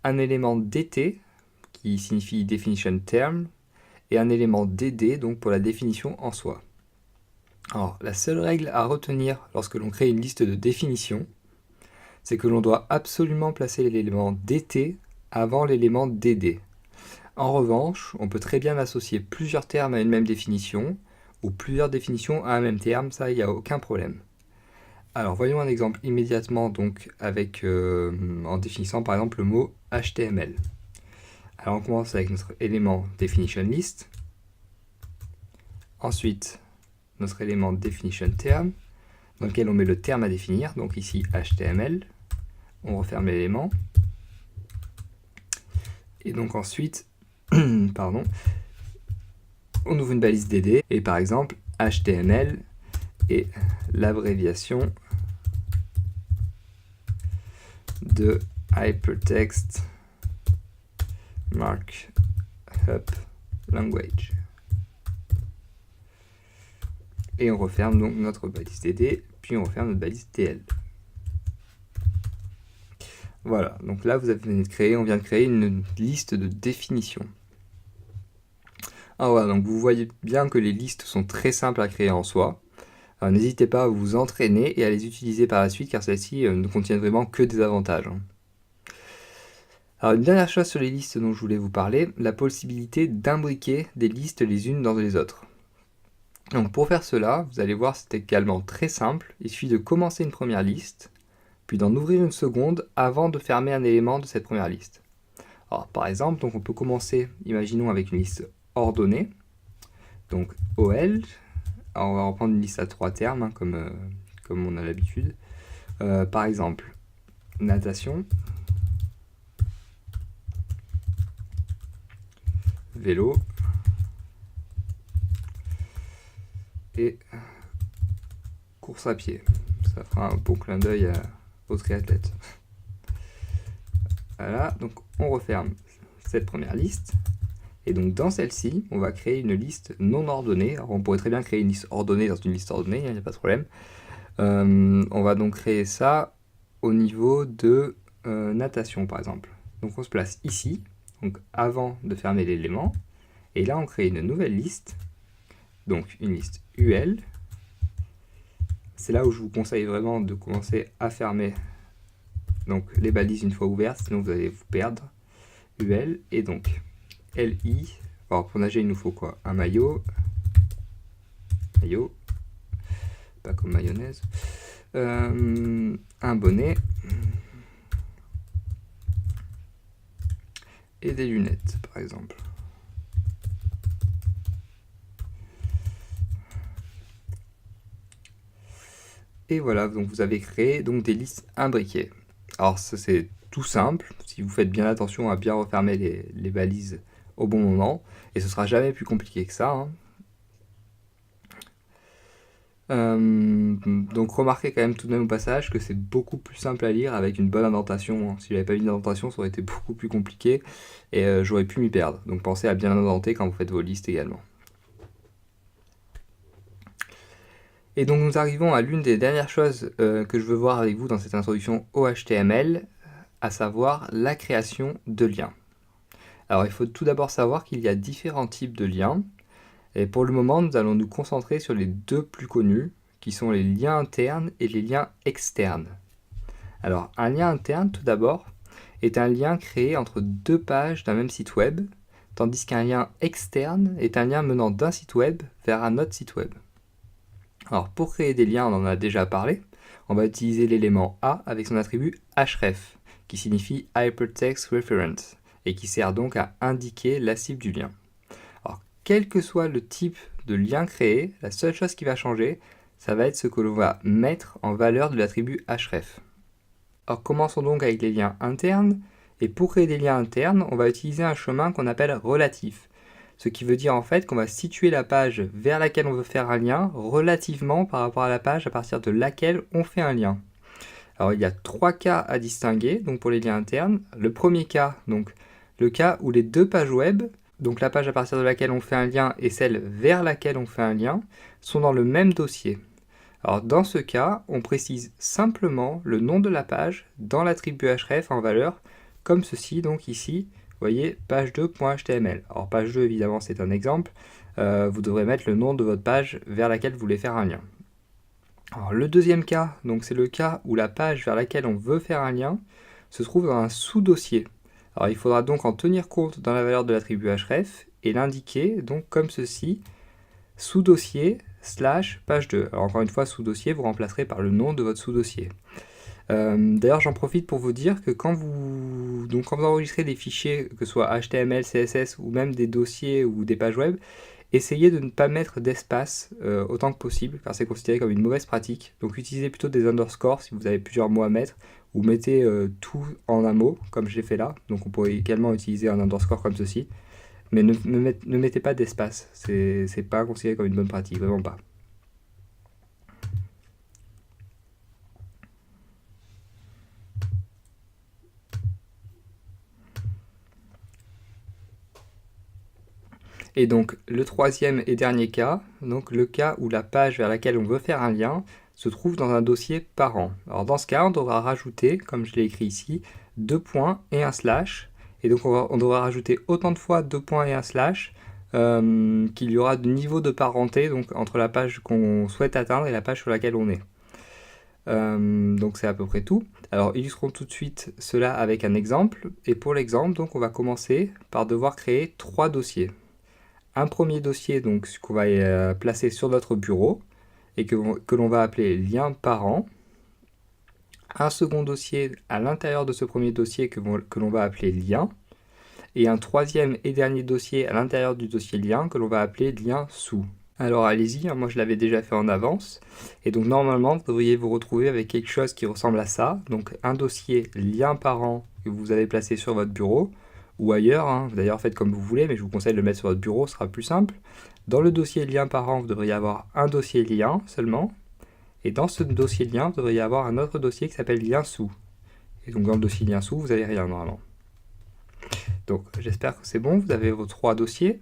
Speaker 1: Un élément DT, qui signifie Definition Term. Et un élément DD, donc pour la définition en soi. Alors, la seule règle à retenir lorsque l'on crée une liste de définition, c'est que l'on doit absolument placer l'élément DT avant l'élément DD. En revanche, on peut très bien associer plusieurs termes à une même définition, ou plusieurs définitions à un même terme, ça, il n'y a aucun problème. Alors, voyons un exemple immédiatement, donc, en définissant par exemple le mot HTML. Alors, on commence avec notre élément Definition List. Ensuite, notre élément Definition Term, dans lequel on met le terme à définir, donc ici HTML. On referme l'élément. Et donc ensuite, pardon, on ouvre une balise DD, et par exemple, HTML est l'abréviation de Hypertext Markup Language. Et on referme donc notre balise DD, puis on referme notre balise DL. Voilà, donc là on vient de créer une liste de définition. Alors voilà, donc vous voyez bien que les listes sont très simples à créer en soi. N'hésitez pas à vous entraîner et à les utiliser par la suite car celles-ci ne contiennent vraiment que des avantages. Alors une dernière chose sur les listes dont je voulais vous parler, la possibilité d'imbriquer des listes les unes dans les autres. Donc pour faire cela, vous allez voir c'est également très simple, il suffit de commencer une première liste, puis d'en ouvrir une seconde avant de fermer un élément de cette première liste. Alors par exemple, donc on peut commencer, imaginons avec une liste ordonnée, donc OL, alors on va reprendre une liste à 3 termes, hein, comme on a l'habitude. Par exemple, natation, vélo, et course à pied. Ça fera un bon clin d'œil aux triathlètes. Voilà, donc on referme cette première liste. Et donc dans celle-ci, on va créer une liste non ordonnée. Alors on pourrait très bien créer une liste ordonnée dans une liste ordonnée, il n'y a pas de problème. On va donc créer ça au niveau de natation par exemple. Donc on se place ici, donc avant de fermer l'élément. Et là on crée une nouvelle liste. Donc une liste UL. C'est là où je vous conseille vraiment de commencer à fermer donc, les balises une fois ouvertes, sinon vous allez vous perdre. UL et donc LI. Alors pour nager il nous faut quoi? Un maillot. Maillot. Pas comme mayonnaise. Un bonnet. Et des lunettes par exemple. Et voilà, donc vous avez créé donc des listes imbriquées. Alors ça c'est tout simple, si vous faites bien attention à bien refermer les balises au bon moment, et ce sera jamais plus compliqué que ça. Hein. Donc remarquez quand même tout de même au passage que c'est beaucoup plus simple à lire avec une bonne indentation. Hein. Si j'avais pas mis d'indentation, ça aurait été beaucoup plus compliqué, et j'aurais pu m'y perdre. Donc pensez à bien indenter quand vous faites vos listes également. Et donc nous arrivons à l'une des dernières choses que je veux voir avec vous dans cette introduction au HTML, à savoir la création de liens. Alors il faut tout d'abord savoir qu'il y a différents types de liens, et pour le moment nous allons nous concentrer sur les deux plus connus, qui sont les liens internes et les liens externes. Alors un lien interne tout d'abord est un lien créé entre deux pages d'un même site web, tandis qu'un lien externe est un lien menant d'un site web vers un autre site web. Alors pour créer des liens, on en a déjà parlé, on va utiliser l'élément A avec son attribut href, qui signifie Hypertext Reference, et qui sert donc à indiquer la cible du lien. Alors quel que soit le type de lien créé, la seule chose qui va changer, ça va être ce que l'on va mettre en valeur de l'attribut href. Alors commençons donc avec les liens internes, et pour créer des liens internes, on va utiliser un chemin qu'on appelle relatif. Ce qui veut dire en fait qu'on va situer la page vers laquelle on veut faire un lien relativement par rapport à la page à partir de laquelle on fait un lien. Alors il y a trois cas à distinguer donc pour les liens internes. Le premier cas, donc le cas où les deux pages web, donc la page à partir de laquelle on fait un lien et celle vers laquelle on fait un lien, sont dans le même dossier. Alors dans ce cas, on précise simplement le nom de la page dans l'attribut href en valeur, comme ceci, donc ici, vous voyez, page2.html. Alors page 2, évidemment, c'est un exemple. Vous devrez mettre le nom de votre page vers laquelle vous voulez faire un lien. Alors le deuxième cas, donc c'est le cas où la page vers laquelle on veut faire un lien se trouve dans un sous-dossier. Alors il faudra donc en tenir compte dans la valeur de l'attribut href et l'indiquer donc comme ceci, sous-dossier / page 2. Alors encore une fois, sous-dossier, vous remplacerez par le nom de votre sous-dossier. D'ailleurs, j'en profite pour vous dire que quand vous enregistrez des fichiers, que ce soit HTML, CSS ou même des dossiers ou des pages web, essayez de ne pas mettre d'espace autant que possible, car c'est considéré comme une mauvaise pratique. Donc utilisez plutôt des underscores si vous avez plusieurs mots à mettre, ou mettez tout en un mot, comme je l'ai fait là. Donc on pourrait également utiliser un underscore comme ceci. Mais ne mettez pas d'espace, c'est pas considéré comme une bonne pratique, vraiment pas. Et donc le troisième et dernier cas, donc le cas où la page vers laquelle on veut faire un lien se trouve dans un dossier parent. Alors dans ce cas, on devra rajouter, comme je l'ai écrit ici, 2 points et un slash. Et donc on devra rajouter autant de fois 2 points et un slash qu'il y aura de niveau de parenté donc, entre la page qu'on souhaite atteindre et la page sur laquelle on est. Donc c'est à peu près tout. Alors illustrons tout de suite cela avec un exemple. Et pour l'exemple, donc on va commencer par devoir créer 3 dossiers. Un premier dossier donc qu'on va placer sur notre bureau et que l'on va appeler lien parent. Un second dossier à l'intérieur de ce premier dossier que l'on va appeler lien. Et un troisième et dernier dossier à l'intérieur du dossier lien que l'on va appeler lien sous. Alors allez-y, moi je l'avais déjà fait en avance. Et donc normalement vous devriez vous retrouver avec quelque chose qui ressemble à ça. Donc un dossier lien parent que vous avez placé sur votre bureau ou ailleurs, hein. D'ailleurs faites comme vous voulez, mais je vous conseille de le mettre sur votre bureau, ce sera plus simple. Dans le dossier lien parent, vous devriez avoir un dossier lien seulement. Et dans ce dossier lien, vous devriez avoir un autre dossier qui s'appelle lien sous. Et donc dans le dossier lien sous, vous n'avez rien normalement. Donc j'espère que c'est bon, vous avez vos 3 dossiers.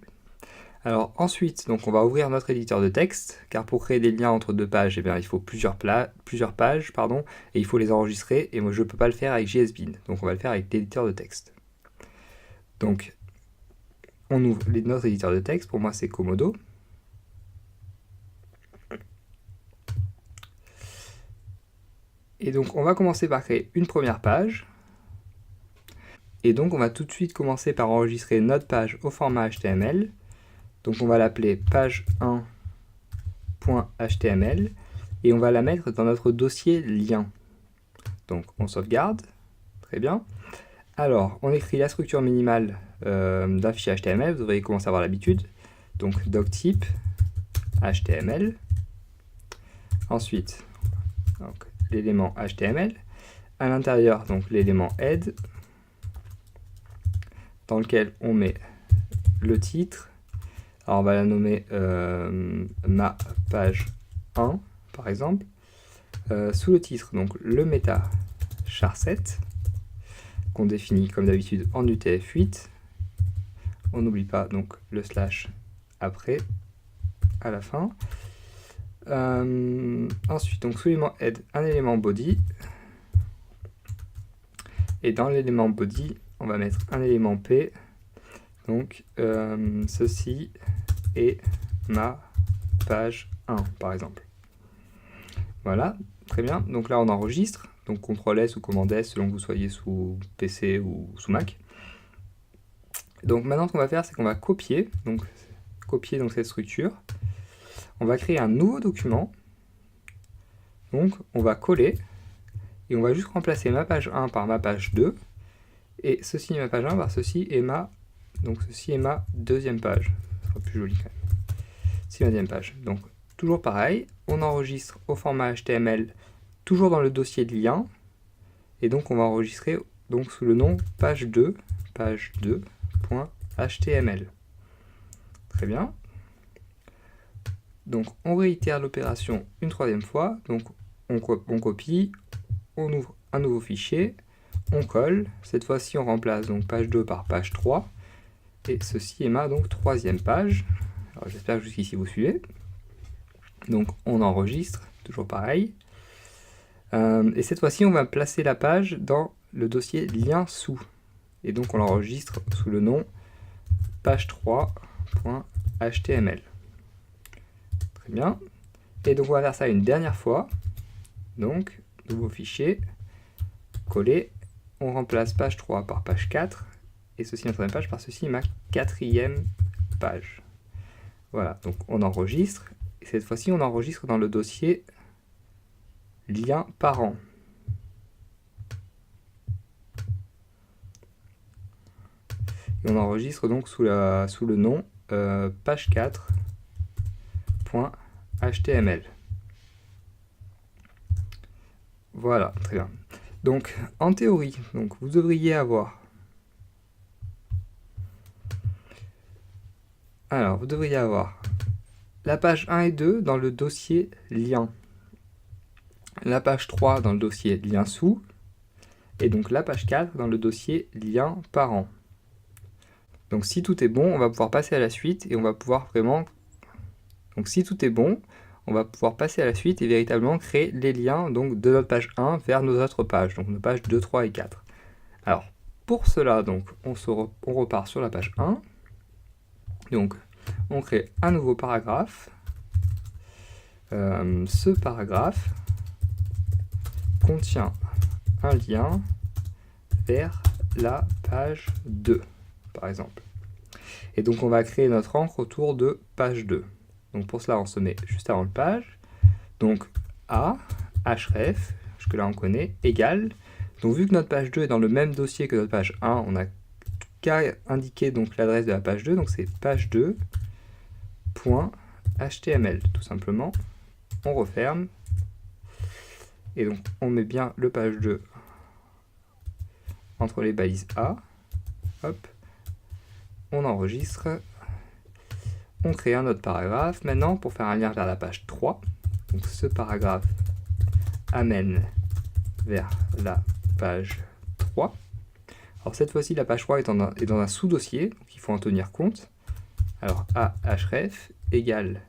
Speaker 1: Alors ensuite, donc on va ouvrir notre éditeur de texte, car pour créer des liens entre deux pages, eh bien, il faut plusieurs pages, et il faut les enregistrer, et moi je ne peux pas le faire avec JSBin, donc on va le faire avec l'éditeur de texte. Donc on ouvre notre éditeur de texte, pour moi c'est Komodo. Et donc on va commencer par créer une première page. Et donc on va tout de suite commencer par enregistrer notre page au format HTML. Donc on va l'appeler page1.html et on va la mettre dans notre dossier lien. Donc on sauvegarde, très bien. Alors on écrit la structure minimale d'un fichier HTML, vous devriez commencer à avoir l'habitude. Donc doctype HTML. Ensuite, l'élément HTML. À l'intérieur, donc l'élément head, dans lequel on met le titre. Alors on va la nommer ma page 1 par exemple. Sous le titre, donc le méta charset qu'on définit comme d'habitude en UTF-8. On n'oublie pas donc le slash après, à la fin. Ensuite, donc sous l'élément head, un élément body. Et dans l'élément body, on va mettre un élément P. Donc, ceci est ma page 1, par exemple. Voilà, très bien. Donc là, on enregistre. Donc, CTRL S ou Command S, selon que vous soyez sous PC ou sous Mac. Donc, maintenant, ce qu'on va faire, c'est qu'on va copier donc cette structure. On va créer un nouveau document. Donc, on va coller. Et on va juste remplacer ma page 1 par ma page 2. Et ceci est ma page 1 par ceci est ma... Donc ceci est ma deuxième page. Ce sera plus joli quand même. C'est ma deuxième page. Donc toujours pareil, on enregistre au format HTML, toujours dans le dossier de lien. Et donc on va enregistrer donc sous le nom page2.html. Très bien. Donc on réitère l'opération une troisième fois. Donc on copie, on ouvre un nouveau fichier, on colle. Cette fois-ci, on remplace donc page 2 par page 3. Et ceci est ma donc troisième page. Alors j'espère que jusqu'ici vous suivez. Donc on enregistre, toujours pareil. Et cette fois-ci, on va placer la page dans le dossier lien sous. Et donc on l'enregistre sous le nom page3.html. Très bien. Et donc on va faire ça une dernière fois. Donc, nouveau fichier, coller, on remplace page 3 par page 4, et ceci est ma troisième page, par ceci ma quatrième page. Voilà, donc on enregistre, et cette fois-ci on enregistre dans le dossier lien parent. Et on enregistre donc sous le nom page4.html. Voilà, très bien. Donc, en théorie, donc, vous devriez avoir... Alors, vous devriez avoir la page 1 et 2 dans le dossier lien. La page 3 dans le dossier lien sous. Et donc la page 4 dans le dossier lien parent. Donc si tout est bon, on va pouvoir passer à la suite et on va pouvoir vraiment... Donc si tout est bon, on va pouvoir passer à la suite et véritablement créer les liens donc, de notre page 1 vers nos autres pages, donc nos pages 2, 3 et 4. Alors, pour cela, donc, on repart sur la page 1. Donc, on crée un nouveau paragraphe. Ce paragraphe contient un lien vers la page 2, par exemple. Et donc, on va créer notre encre autour de page 2. Donc pour cela, on se met juste avant le page. Donc A, href, que là on connaît, égale. Donc vu que notre page 2 est dans le même dossier que notre page 1, on n'a qu'à indiquer donc l'adresse de la page 2. Donc c'est page2.html, tout simplement. On referme. Et donc on met bien le page 2 entre les balises A. Hop. On enregistre. On crée un autre paragraphe. Maintenant, pour faire un lien vers la page 3, donc ce paragraphe amène vers la page 3. Alors cette fois-ci, la page 3 est dans un sous-dossier, donc il faut en tenir compte. Alors ahref égale,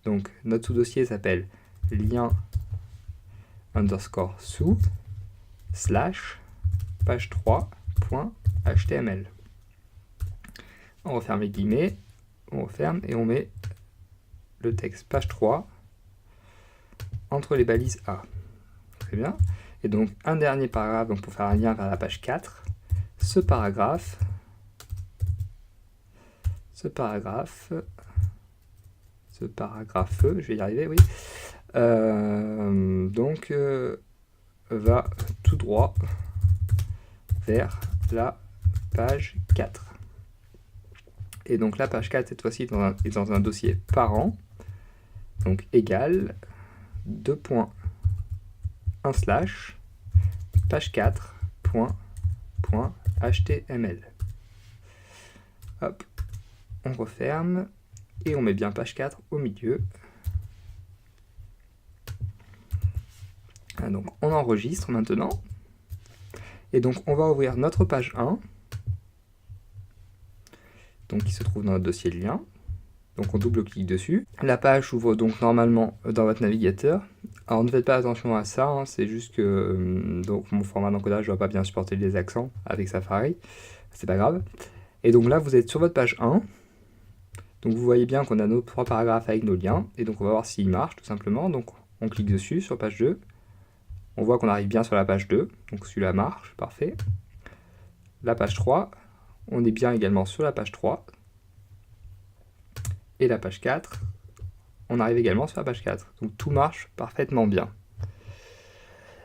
Speaker 1: donc notre sous-dossier s'appelle lien underscore sous slash page 3.html. On referme les guillemets. On referme et on met le texte page 3 entre les balises A. Très bien. Et donc un dernier paragraphe donc pour faire un lien vers la page 4. Ce paragraphe, je vais y arriver, oui. Va tout droit vers la page 4. Et donc la page 4, cette fois-ci, est dans un dossier parent. Donc égal 2.1/ page 4.html. Hop, on referme et on met bien page 4 au milieu. Donc on enregistre maintenant. Et donc on va ouvrir notre page 1. Donc qui se trouve dans notre dossier de lien. Donc on double-clique dessus. La page s'ouvre donc normalement dans votre navigateur. Alors ne faites pas attention à ça, hein, c'est juste que donc mon format d'encodage ne va pas bien supporter les accents avec Safari. C'est pas grave. Et donc là vous êtes sur votre page 1. Donc vous voyez bien qu'on a nos 3 paragraphes avec nos liens. Et donc on va voir s'ils marchent tout simplement. Donc on clique dessus sur page 2. On voit qu'on arrive bien sur la page 2. Donc celui-là marche, parfait. La page 3, on est bien également sur la page 3. Et la page 4, on arrive également sur la page 4. Donc tout marche parfaitement bien.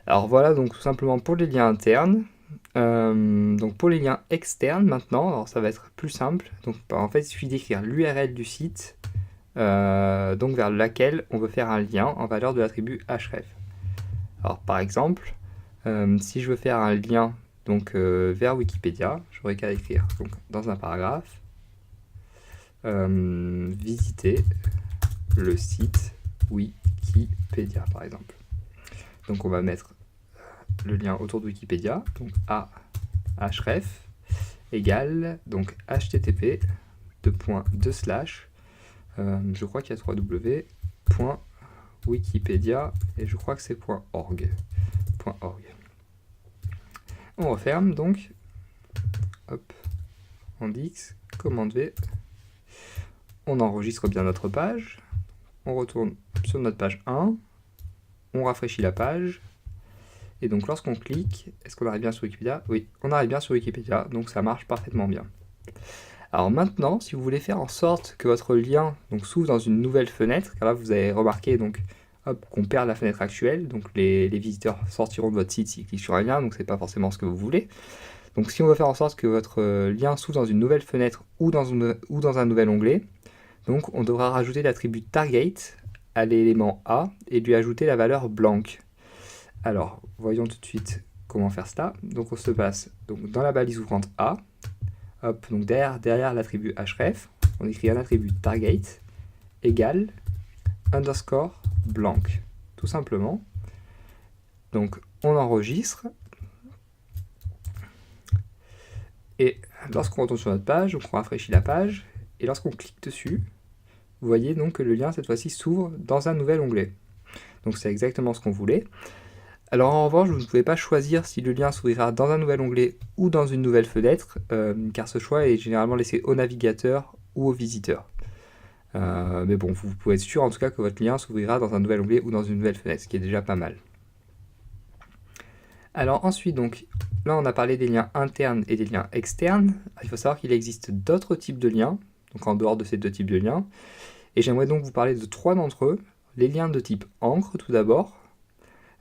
Speaker 1: Alors voilà donc tout simplement pour les liens internes. Donc pour les liens externes maintenant, alors ça va être plus simple. Donc en fait il suffit d'écrire l'URL du site donc vers laquelle on veut faire un lien en valeur de l'attribut href. Alors par exemple, si je veux faire un lien donc, vers Wikipédia, j'aurais qu'à écrire donc, dans un paragraphe visiter le site Wikipédia par exemple. Donc on va mettre le lien autour de Wikipédia, donc à href égale donc http je crois qu'il y a 3w .wikipedia et je crois que c'est .org. On referme donc, hop, on dit X, commande V, on enregistre bien notre page, on retourne sur notre page 1, on rafraîchit la page, et donc lorsqu'on clique, est-ce qu'on arrive bien sur Wikipédia? Oui, on arrive bien sur Wikipédia, donc ça marche parfaitement bien. Alors maintenant, si vous voulez faire en sorte que votre lien s'ouvre dans une nouvelle fenêtre, car là vous avez remarqué donc qu'on perd la fenêtre actuelle, donc les visiteurs sortiront de votre site s'ils cliquent sur un lien, donc c'est pas forcément ce que vous voulez. Donc si on veut faire en sorte que votre lien s'ouvre dans une nouvelle fenêtre ou dans un nouvel onglet, donc on devra rajouter l'attribut target à l'élément A et lui ajouter la valeur blank. Alors voyons tout de suite comment faire cela. Donc on se passe donc, dans la balise ouvrante A, hop, donc derrière l'attribut href, on écrit un attribut target égale underscore blank, tout simplement. Donc on enregistre et lorsqu'on retourne sur notre page, donc on rafraîchit la page et lorsqu'on clique dessus, vous voyez donc que le lien cette fois-ci s'ouvre dans un nouvel onglet. Donc c'est exactement ce qu'on voulait. Alors en revanche, vous ne pouvez pas choisir si le lien s'ouvrira dans un nouvel onglet ou dans une nouvelle fenêtre, car ce choix est généralement laissé au navigateur ou au visiteur. Mais bon, vous pouvez être sûr en tout cas que votre lien s'ouvrira dans un nouvel onglet ou dans une nouvelle fenêtre, ce qui est déjà pas mal. Alors ensuite, donc, là on a parlé des liens internes et des liens externes. Il faut savoir qu'il existe d'autres types de liens, donc en dehors de ces deux types de liens. Et j'aimerais donc vous parler de 3 d'entre eux. Les liens de type encre tout d'abord,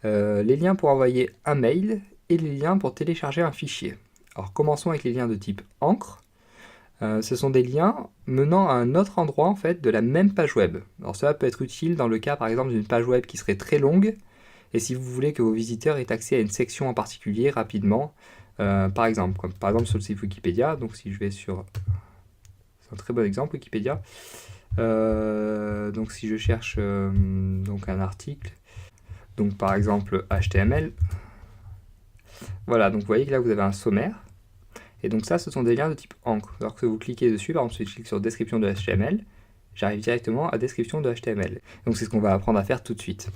Speaker 1: les liens pour envoyer un mail et les liens pour télécharger un fichier. Alors commençons avec les liens de type encre. Ce sont des liens menant à un autre endroit en fait de la même page web. Alors cela peut être utile dans le cas par exemple d'une page web qui serait très longue et si vous voulez que vos visiteurs aient accès à une section en particulier rapidement, par exemple sur le site Wikipédia. Donc si je vais sur, c'est un très bon exemple Wikipédia. Donc si je cherche donc un article, donc par exemple HTML, voilà, donc vous voyez que là vous avez un sommaire. Et donc ça, ce sont des liens de type encre. Alors que vous cliquez dessus, par exemple, si je clique sur description de HTML, j'arrive directement à description de HTML. Donc c'est ce qu'on va apprendre à faire tout de suite.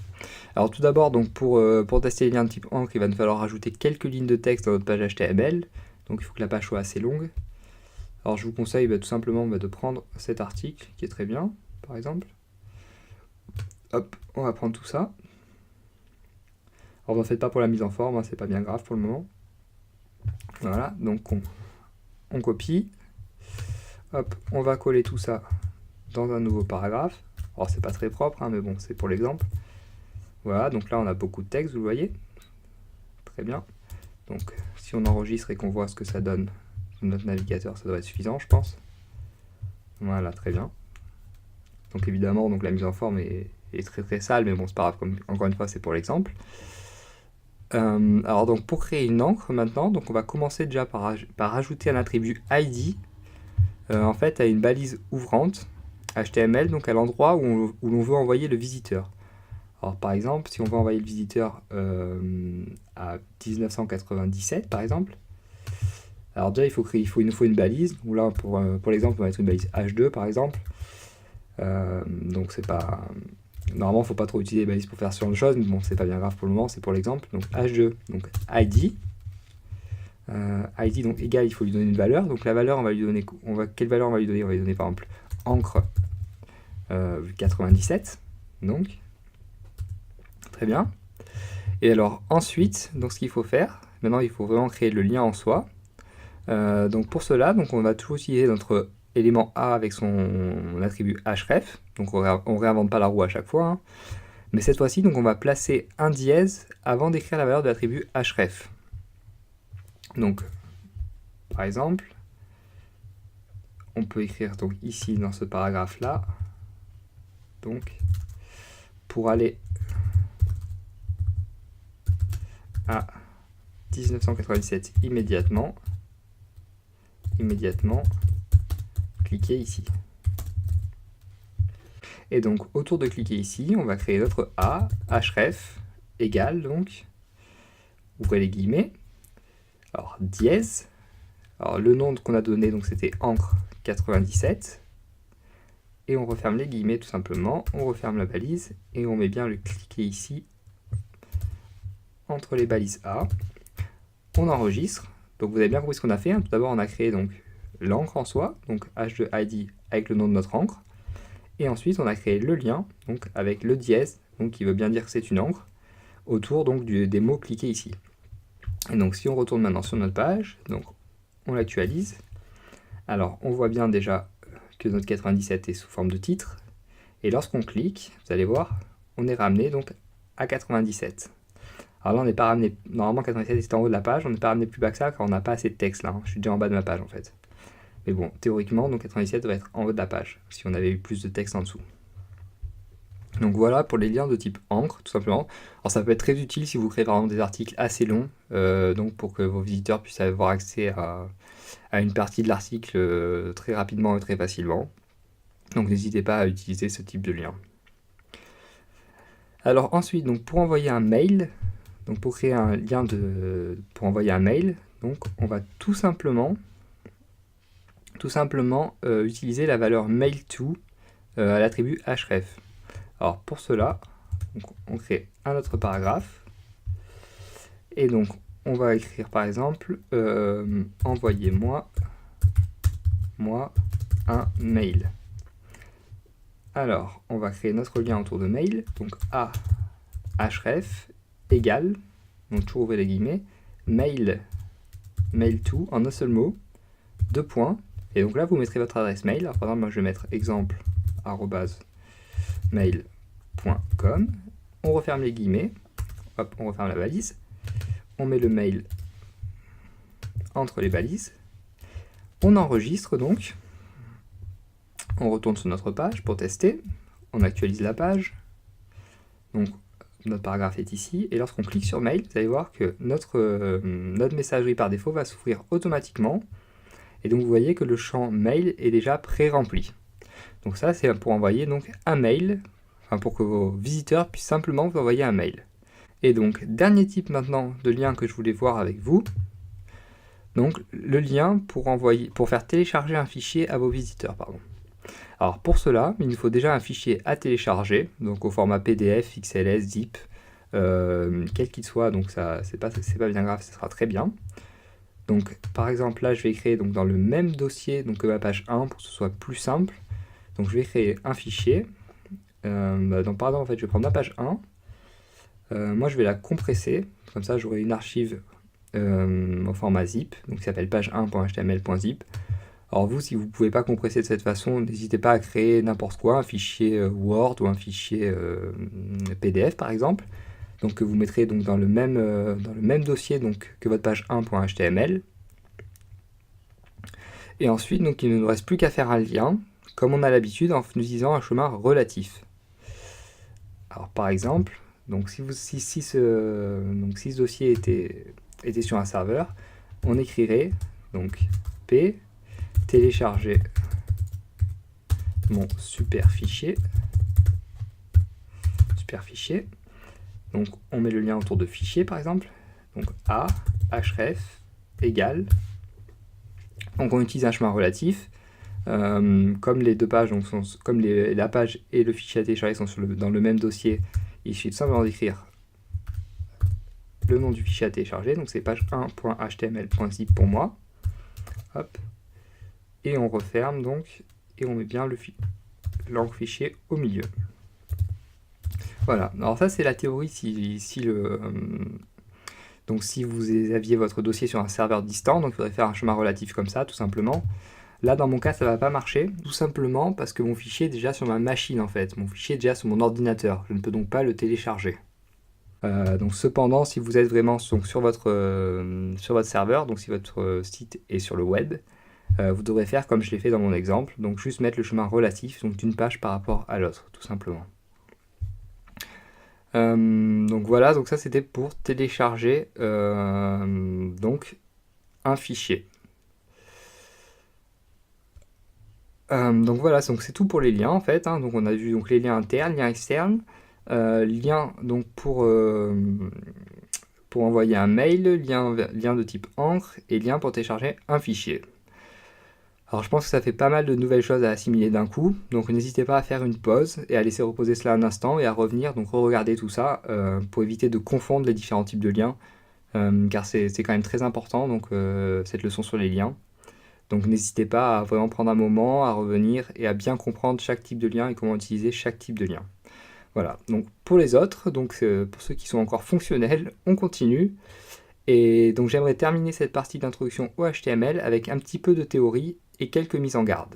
Speaker 1: Alors tout d'abord, donc pour tester les liens de type encre, il va nous falloir rajouter quelques lignes de texte dans notre page HTML. Donc il faut que la page soit assez longue. Alors je vous conseille tout simplement de prendre cet article, qui est très bien, par exemple. Hop, on va prendre tout ça. Alors n'en faites pas pour la mise en forme, hein, c'est pas bien grave pour le moment. Voilà, donc on copie, hop, on va coller tout ça dans un nouveau paragraphe. Alors c'est pas très propre, hein, mais bon, c'est pour l'exemple. Voilà, donc là on a beaucoup de texte, vous le voyez. Très bien. Donc si on enregistre et qu'on voit ce que ça donne sur notre navigateur, ça doit être suffisant, je pense. Voilà, très bien. Donc évidemment, donc la mise en forme est très très sale, mais bon, c'est pas grave, comme, encore une fois, c'est pour l'exemple. Alors donc pour créer une encre maintenant, donc on va commencer déjà par ajouter un attribut ID en fait à une balise ouvrante HTML, donc à l'endroit où l'on veut envoyer le visiteur. Alors par exemple, si on veut envoyer le visiteur à 1997 par exemple, alors déjà il nous faut une balise, ou là pour l'exemple on va mettre une balise H2 par exemple. Donc c'est pas... Normalement, il ne faut pas trop utiliser les balises pour faire ce genre de choses, mais bon, c'est pas bien grave pour le moment, c'est pour l'exemple. Donc h2, donc ID. ID, donc égal, il faut lui donner une valeur. Donc la valeur, on va lui donner... quelle valeur on va lui donner? On va lui donner par exemple encre 97. Donc, très bien. Et alors ensuite, donc ce qu'il faut faire, maintenant il faut vraiment créer le lien en soi. Donc pour cela, donc on va toujours utiliser notre élément A avec son attribut href. Donc on réinvente pas la roue à chaque fois, hein. Mais cette fois-ci, donc on va placer un dièse avant d'écrire la valeur de l'attribut href. Donc, par exemple, on peut écrire donc ici dans ce paragraphe-là, donc pour aller à 1997 immédiatement, cliquez ici. Et donc autour de cliquer ici, on va créer notre A, href, égale donc, ouvrez les guillemets, alors dièse, alors le nom qu'on a donné donc c'était encre 97, et on referme les guillemets tout simplement, on referme la balise, et on met bien le cliquer ici, entre les balises A, on enregistre, donc vous avez bien compris ce qu'on a fait, hein. Tout d'abord on a créé donc l'encre en soi, donc h2id avec le nom de notre encre, et ensuite on a créé le lien, donc avec le dièse, donc qui veut bien dire que c'est une encre, autour donc des mots cliqués ici. Et donc si on retourne maintenant sur notre page, donc on l'actualise, alors on voit bien déjà que notre 97 est sous forme de titre, et lorsqu'on clique, vous allez voir, on est ramené donc à 97. Alors là on n'est pas ramené, normalement 97 est en haut de la page, on n'est pas ramené plus bas que ça car on n'a pas assez de texte là, hein. Je suis déjà en bas de ma page en fait. Mais bon, théoriquement, donc 97 devrait être en haut de la page, si on avait eu plus de texte en dessous. Donc voilà pour les liens de type encre, tout simplement. Alors ça peut être très utile si vous créez par exemple des articles assez longs, donc pour que vos visiteurs puissent avoir accès à une partie de l'article très rapidement et très facilement. Donc n'hésitez pas à utiliser ce type de lien. Alors ensuite, donc pour envoyer un mail, donc pour créer un lien pour envoyer un mail, donc on va tout simplement utiliser la valeur mail_to à l'attribut href. Alors pour cela, on crée un autre paragraphe, et donc on va écrire par exemple envoyez-moi un mail. Alors on va créer notre lien autour de mail, donc a href égale, donc toujours ouvrir les guillemets, mail_to en un seul mot, 2 points. Et donc là, vous mettrez votre adresse mail. Alors, par exemple, moi, je vais mettre exemple@mail.com. On referme les guillemets. Hop, on referme la balise. On met le mail entre les balises. On enregistre donc. On retourne sur notre page pour tester. On actualise la page. Donc, notre paragraphe est ici. Et lorsqu'on clique sur mail, vous allez voir que notre messagerie par défaut va s'ouvrir automatiquement. Et donc vous voyez que le champ mail est déjà pré-rempli. Donc ça c'est pour envoyer donc un mail, enfin pour que vos visiteurs puissent simplement vous envoyer un mail. Et donc dernier type maintenant de lien que je voulais voir avec vous, donc le lien pour faire télécharger un fichier à vos visiteurs, pardon. Alors pour cela, il nous faut déjà un fichier à télécharger, donc au format PDF, XLS, zip, quel qu'il soit, donc ça c'est pas bien grave, ça sera très bien. Donc par exemple là je vais créer donc, dans le même dossier donc, que ma page 1 pour que ce soit plus simple. Donc je vais créer un fichier. Donc pardon, en fait je vais prendre ma page 1. Moi je vais la compresser, comme ça j'aurai une archive au format zip, donc qui s'appelle page1.html.zip. Alors vous, si vous ne pouvez pas compresser de cette façon, n'hésitez pas à créer n'importe quoi, un fichier Word ou un fichier PDF par exemple. Donc que vous mettrez donc dans le même dossier donc, que votre page 1.html. Et ensuite, donc, il ne nous reste plus qu'à faire un lien, comme on a l'habitude, en utilisant un chemin relatif. Alors par exemple, donc, si ce dossier était sur un serveur, on écrirait donc p télécharger mon super fichier. Donc on met le lien autour de fichier par exemple, donc a href égale, donc on utilise un chemin relatif, Comme les deux pages, donc comme la page et le fichier à télécharger sont dans le même dossier, il suffit tout simplement d'écrire le nom du fichier à télécharger, donc c'est page1.html.zip pour moi. Hop. Et on referme donc, et on met bien l'encre fichier au milieu. Voilà, alors ça c'est la théorie donc si vous aviez votre dossier sur un serveur distant, donc il faudrait faire un chemin relatif comme ça, tout simplement. Là, dans mon cas, ça va pas marcher, tout simplement parce que mon fichier est déjà sur ma machine, en fait. Mon fichier est déjà sur mon ordinateur. Je ne peux donc pas le télécharger. Donc cependant, si vous êtes vraiment sur votre serveur, donc si votre site est sur le web, vous devrez faire comme je l'ai fait dans mon exemple, donc juste mettre le chemin relatif, donc d'une page par rapport à l'autre, tout simplement. Donc voilà, donc ça c'était pour télécharger donc un fichier. Donc voilà, donc c'est tout pour les liens en fait, hein. Donc on a vu donc les liens internes, liens externes, liens donc pour envoyer un mail, lien de type encre et lien pour télécharger un fichier. Alors je pense que ça fait pas mal de nouvelles choses à assimiler d'un coup, donc n'hésitez pas à faire une pause et à laisser reposer cela un instant et à revenir, donc re-regarder tout ça pour éviter de confondre les différents types de liens, car c'est quand même très important donc cette leçon sur les liens. Donc n'hésitez pas à vraiment prendre un moment, à revenir et à bien comprendre chaque type de lien et comment utiliser chaque type de lien. Voilà, donc pour les autres, donc pour ceux qui sont encore fonctionnels, on continue. Et donc j'aimerais terminer cette partie d'introduction au HTML avec un petit peu de théorie et quelques mises en garde.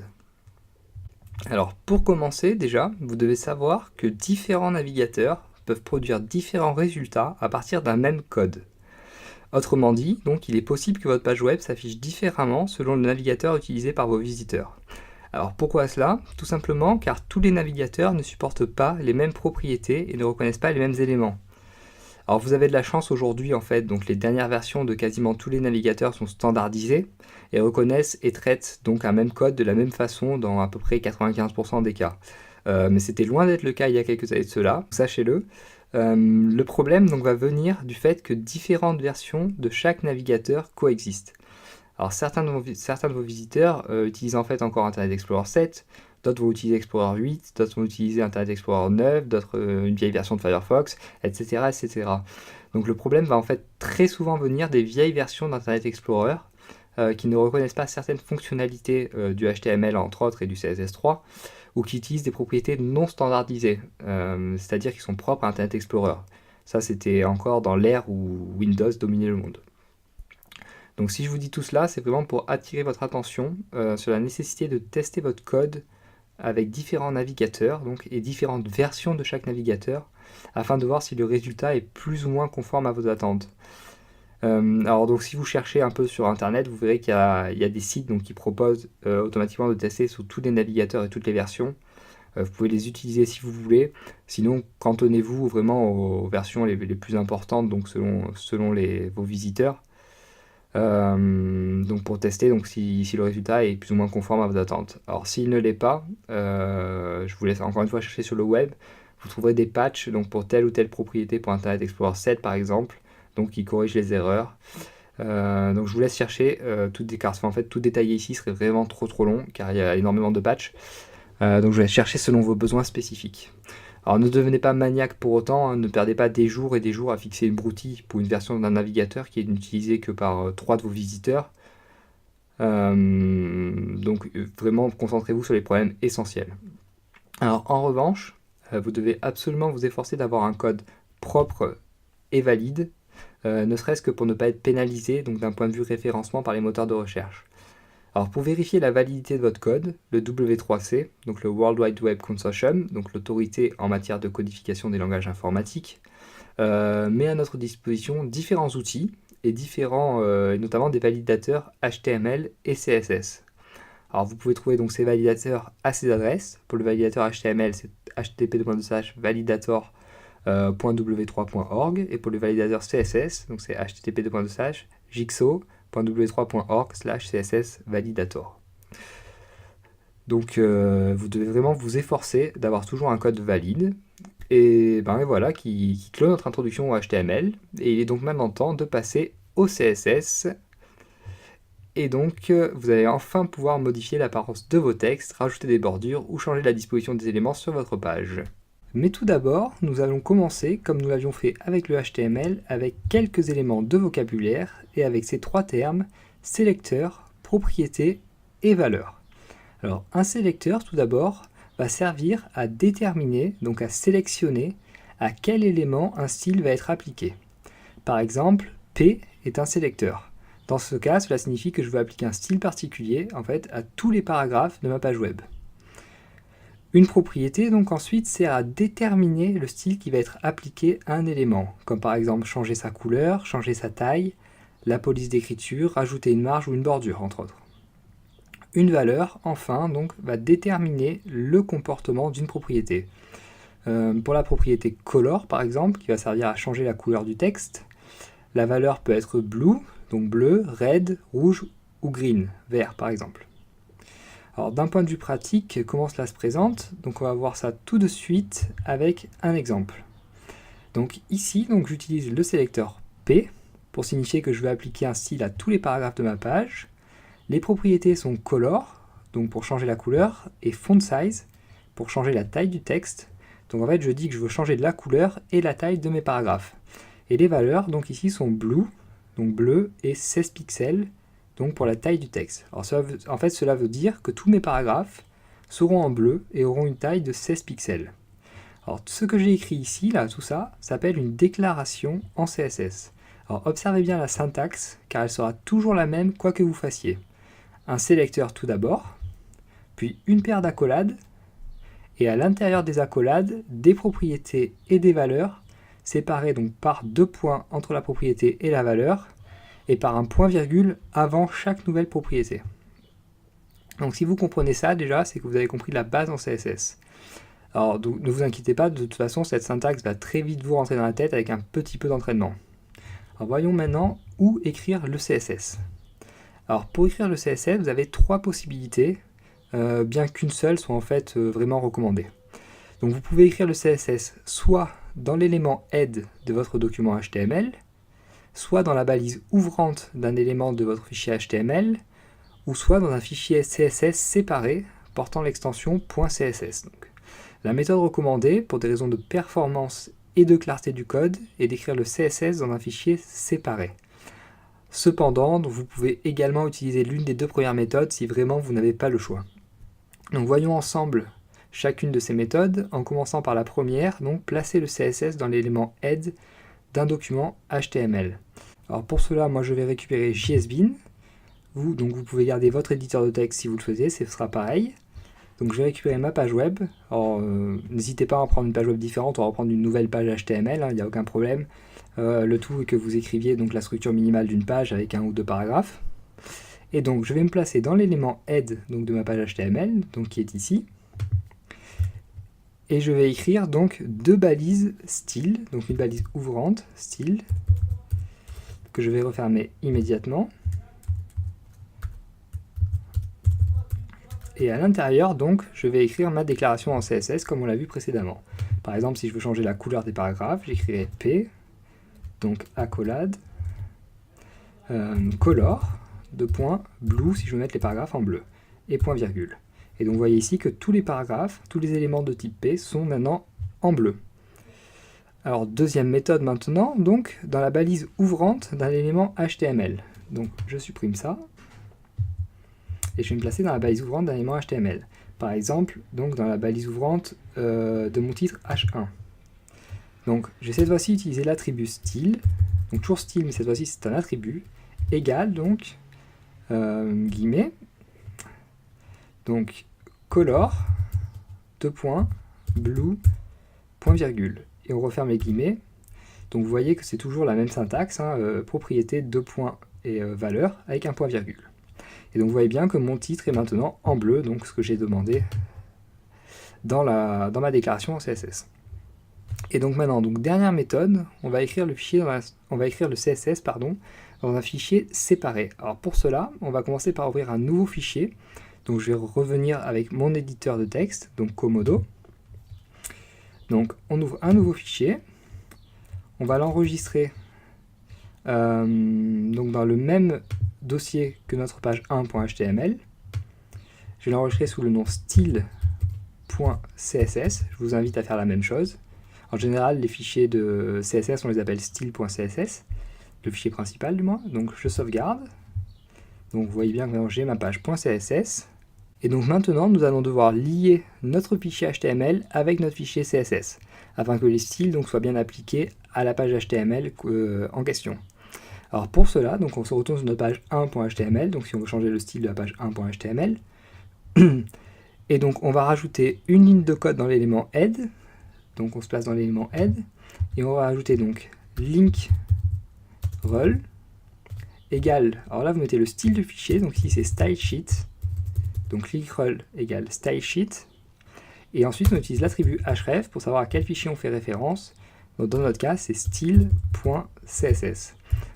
Speaker 1: Alors pour commencer déjà, vous devez savoir que différents navigateurs peuvent produire différents résultats à partir d'un même code. Autrement dit, donc, il est possible que votre page web s'affiche différemment selon le navigateur utilisé par vos visiteurs. Alors pourquoi cela? Tout simplement car tous les navigateurs ne supportent pas les mêmes propriétés et ne reconnaissent pas les mêmes éléments. Alors vous avez de la chance aujourd'hui en fait, donc les dernières versions de quasiment tous les navigateurs sont standardisées et reconnaissent et traitent donc un même code de la même façon dans à peu près 95% des cas. Mais c'était loin d'être le cas il y a quelques années de cela, sachez-le. Le problème donc va venir du fait que différentes versions de chaque navigateur coexistent. Alors certains de vos visiteurs utilisent en fait encore Internet Explorer 7, d'autres vont utiliser Explorer 8, d'autres vont utiliser Internet Explorer 9, d'autres une vieille version de Firefox, etc., etc. Donc le problème va en fait très souvent venir des vieilles versions d'Internet Explorer qui ne reconnaissent pas certaines fonctionnalités du HTML entre autres et du CSS3, ou qui utilisent des propriétés non standardisées, c'est-à-dire qui sont propres à Internet Explorer. Ça, c'était encore dans l'ère où Windows dominait le monde. Donc si je vous dis tout cela, c'est vraiment pour attirer votre attention sur la nécessité de tester votre code avec différents navigateurs et différentes versions de chaque navigateur, afin de voir si le résultat est plus ou moins conforme à vos attentes. Alors donc si vous cherchez un peu sur internet, vous verrez qu'il y a des sites donc, qui proposent automatiquement de tester sur tous les navigateurs et toutes les versions. Vous pouvez les utiliser si vous voulez, sinon cantonnez-vous vraiment aux versions les plus importantes donc selon vos visiteurs. Donc pour tester donc si le résultat est plus ou moins conforme à vos attentes. Alors s'il ne l'est pas, je vous laisse encore une fois chercher sur le web, vous trouverez des patchs donc pour telle ou telle propriété pour Internet Explorer 7 par exemple, donc qui corrige les erreurs. Donc je vous laisse chercher car en fait tout détailler ici serait vraiment trop long car il y a énormément de patchs. Donc je vais chercher selon vos besoins spécifiques. Alors ne devenez pas maniaque pour autant, hein, ne perdez pas des jours et des jours à fixer une broutille pour une version d'un navigateur qui est utilisée que par 3 de vos visiteurs. Donc vraiment concentrez-vous sur les problèmes essentiels. Alors en revanche, vous devez absolument vous efforcer d'avoir un code propre et valide, ne serait-ce que pour ne pas être pénalisé donc d'un point de vue référencement par les moteurs de recherche. Alors pour vérifier la validité de votre code, le W3C, donc le World Wide Web Consortium, donc l'autorité en matière de codification des langages informatiques, met à notre disposition différents outils et notamment des validateurs HTML et CSS. Alors vous pouvez trouver donc ces validateurs à ces adresses. Pour le validateur HTML, c'est http://validator.w3.org et pour le validateur CSS, donc c'est http://jigsaw.w3.org/css validator. Donc vous devez vraiment vous efforcer d'avoir toujours un code valide. Et voilà qui clôt notre introduction au HTML. Et il est donc maintenant temps de passer au CSS. Et donc, vous allez enfin pouvoir modifier l'apparence de vos textes, rajouter des bordures ou changer la disposition des éléments sur votre page. Mais tout d'abord, nous allons commencer, comme nous l'avions fait avec le HTML, avec quelques éléments de vocabulaire et avec ces trois termes, sélecteur, propriété et valeur. Alors, un sélecteur, tout d'abord, va servir à déterminer, donc à sélectionner, à quel élément un style va être appliqué. Par exemple, P est un sélecteur. Dans ce cas, cela signifie que je veux appliquer un style particulier, en fait, à tous les paragraphes de ma page web. Une propriété, donc, ensuite, sert à déterminer le style qui va être appliqué à un élément, comme par exemple changer sa couleur, changer sa taille, la police d'écriture, rajouter une marge ou une bordure, entre autres. Une valeur, enfin, donc, va déterminer le comportement d'une propriété. Pour la propriété color, par exemple, qui va servir à changer la couleur du texte, la valeur peut être blue, donc bleu, red, rouge ou green, vert, par exemple. Alors, d'un point de vue pratique, comment cela se présente? Donc, on va voir ça tout de suite avec un exemple. Donc, ici, donc, j'utilise le sélecteur P pour signifier que je vais appliquer un style à tous les paragraphes de ma page. Les propriétés sont color, donc pour changer la couleur, et font size, pour changer la taille du texte. Donc en fait, je dis que je veux changer de la couleur et la taille de mes paragraphes. Et les valeurs, donc ici, sont blue, donc bleu, et 16 pixels, donc pour la taille du texte. Alors cela veut dire que tous mes paragraphes seront en bleu et auront une taille de 16 pixels. Alors ce que j'ai écrit ici, là, tout ça, s'appelle une déclaration en CSS. Alors observez bien la syntaxe, car elle sera toujours la même quoi que vous fassiez. Un sélecteur tout d'abord, puis une paire d'accolades, et à l'intérieur des accolades, des propriétés et des valeurs, séparées donc par 2 points entre la propriété et la valeur, et par un point-virgule avant chaque nouvelle propriété. Donc si vous comprenez ça déjà, c'est que vous avez compris la base en CSS. Alors donc, ne vous inquiétez pas, de toute façon cette syntaxe va très vite vous rentrer dans la tête avec un petit peu d'entraînement. Alors voyons maintenant où écrire le CSS. Alors pour écrire le CSS, vous avez 3 possibilités, bien qu'une seule soit en fait vraiment recommandée. Donc vous pouvez écrire le CSS soit dans l'élément head de votre document HTML, soit dans la balise ouvrante d'un élément de votre fichier HTML, ou soit dans un fichier CSS séparé portant l'extension .css. Donc, la méthode recommandée, pour des raisons de performance et de clarté du code, est d'écrire le CSS dans un fichier séparé. Cependant, vous pouvez également utiliser l'une des 2 premières méthodes si vraiment vous n'avez pas le choix. Donc voyons ensemble chacune de ces méthodes, en commençant par la première, donc placer le CSS dans l'élément head d'un document HTML. Alors pour cela, moi je vais récupérer JSBin. Vous pouvez garder votre éditeur de texte si vous le souhaitez, ce sera pareil. Donc je vais récupérer ma page web. Alors n'hésitez pas à en prendre une page web différente, on va reprendre une nouvelle page HTML, il n'y a aucun problème. Le tout est que vous écriviez donc la structure minimale d'une page avec 1 ou 2 paragraphes. Et donc je vais me placer dans l'élément head donc, de ma page HTML, donc qui est ici. Et je vais écrire donc 2 balises style, donc une balise ouvrante, style, que je vais refermer immédiatement. Et à l'intérieur, donc, je vais écrire ma déclaration en CSS comme on l'a vu précédemment. Par exemple, si je veux changer la couleur des paragraphes, j'écrirai P, donc accolade, color, blue si je veux mettre les paragraphes en bleu, et point virgule. Et donc vous voyez ici que tous les paragraphes, tous les éléments de type P sont maintenant en bleu. Alors deuxième méthode maintenant, donc dans la balise ouvrante d'un élément HTML. Donc je supprime ça, et je vais me placer dans la balise ouvrante d'un élément HTML. Par exemple, donc dans la balise ouvrante de mon titre H1. Donc je vais cette fois-ci utiliser l'attribut style, donc toujours style, mais cette fois-ci c'est un attribut, égal donc, guillemets, donc color, blue, point virgule. Et on referme les guillemets. Donc vous voyez que c'est toujours la même syntaxe, propriété, 2 points et valeur, avec un point virgule. Et donc vous voyez bien que mon titre est maintenant en bleu, donc ce que j'ai demandé dans ma déclaration en CSS. Et donc maintenant, dernière méthode, on va écrire le CSS dans un fichier séparé. Alors pour cela, on va commencer par ouvrir un nouveau fichier. Donc je vais revenir avec mon éditeur de texte, donc Komodo. Donc on ouvre un nouveau fichier, on va l'enregistrer donc dans le même dossier que notre page 1.html. Je vais l'enregistrer sous le nom style.css. Je vous invite à faire la même chose. En général, les fichiers de CSS, on les appelle style.css, le fichier principal du moins. Donc je sauvegarde. Donc vous voyez bien que j'ai ma page .css. Et donc maintenant, nous allons devoir lier notre fichier HTML avec notre fichier CSS, afin que les styles donc, soient bien appliqués à la page HTML en question. Alors pour cela, donc on se retourne sur notre page 1.html, donc si on veut changer le style de la page 1.html, et donc on va rajouter une ligne de code dans l'élément head, donc on se place dans l'élément head, et on va rajouter donc link rel égale, alors là vous mettez le style de fichier, donc ici c'est style sheet, donc link rel égale style sheet, et ensuite on utilise l'attribut href pour savoir à quel fichier on fait référence, donc dans notre cas c'est style.css.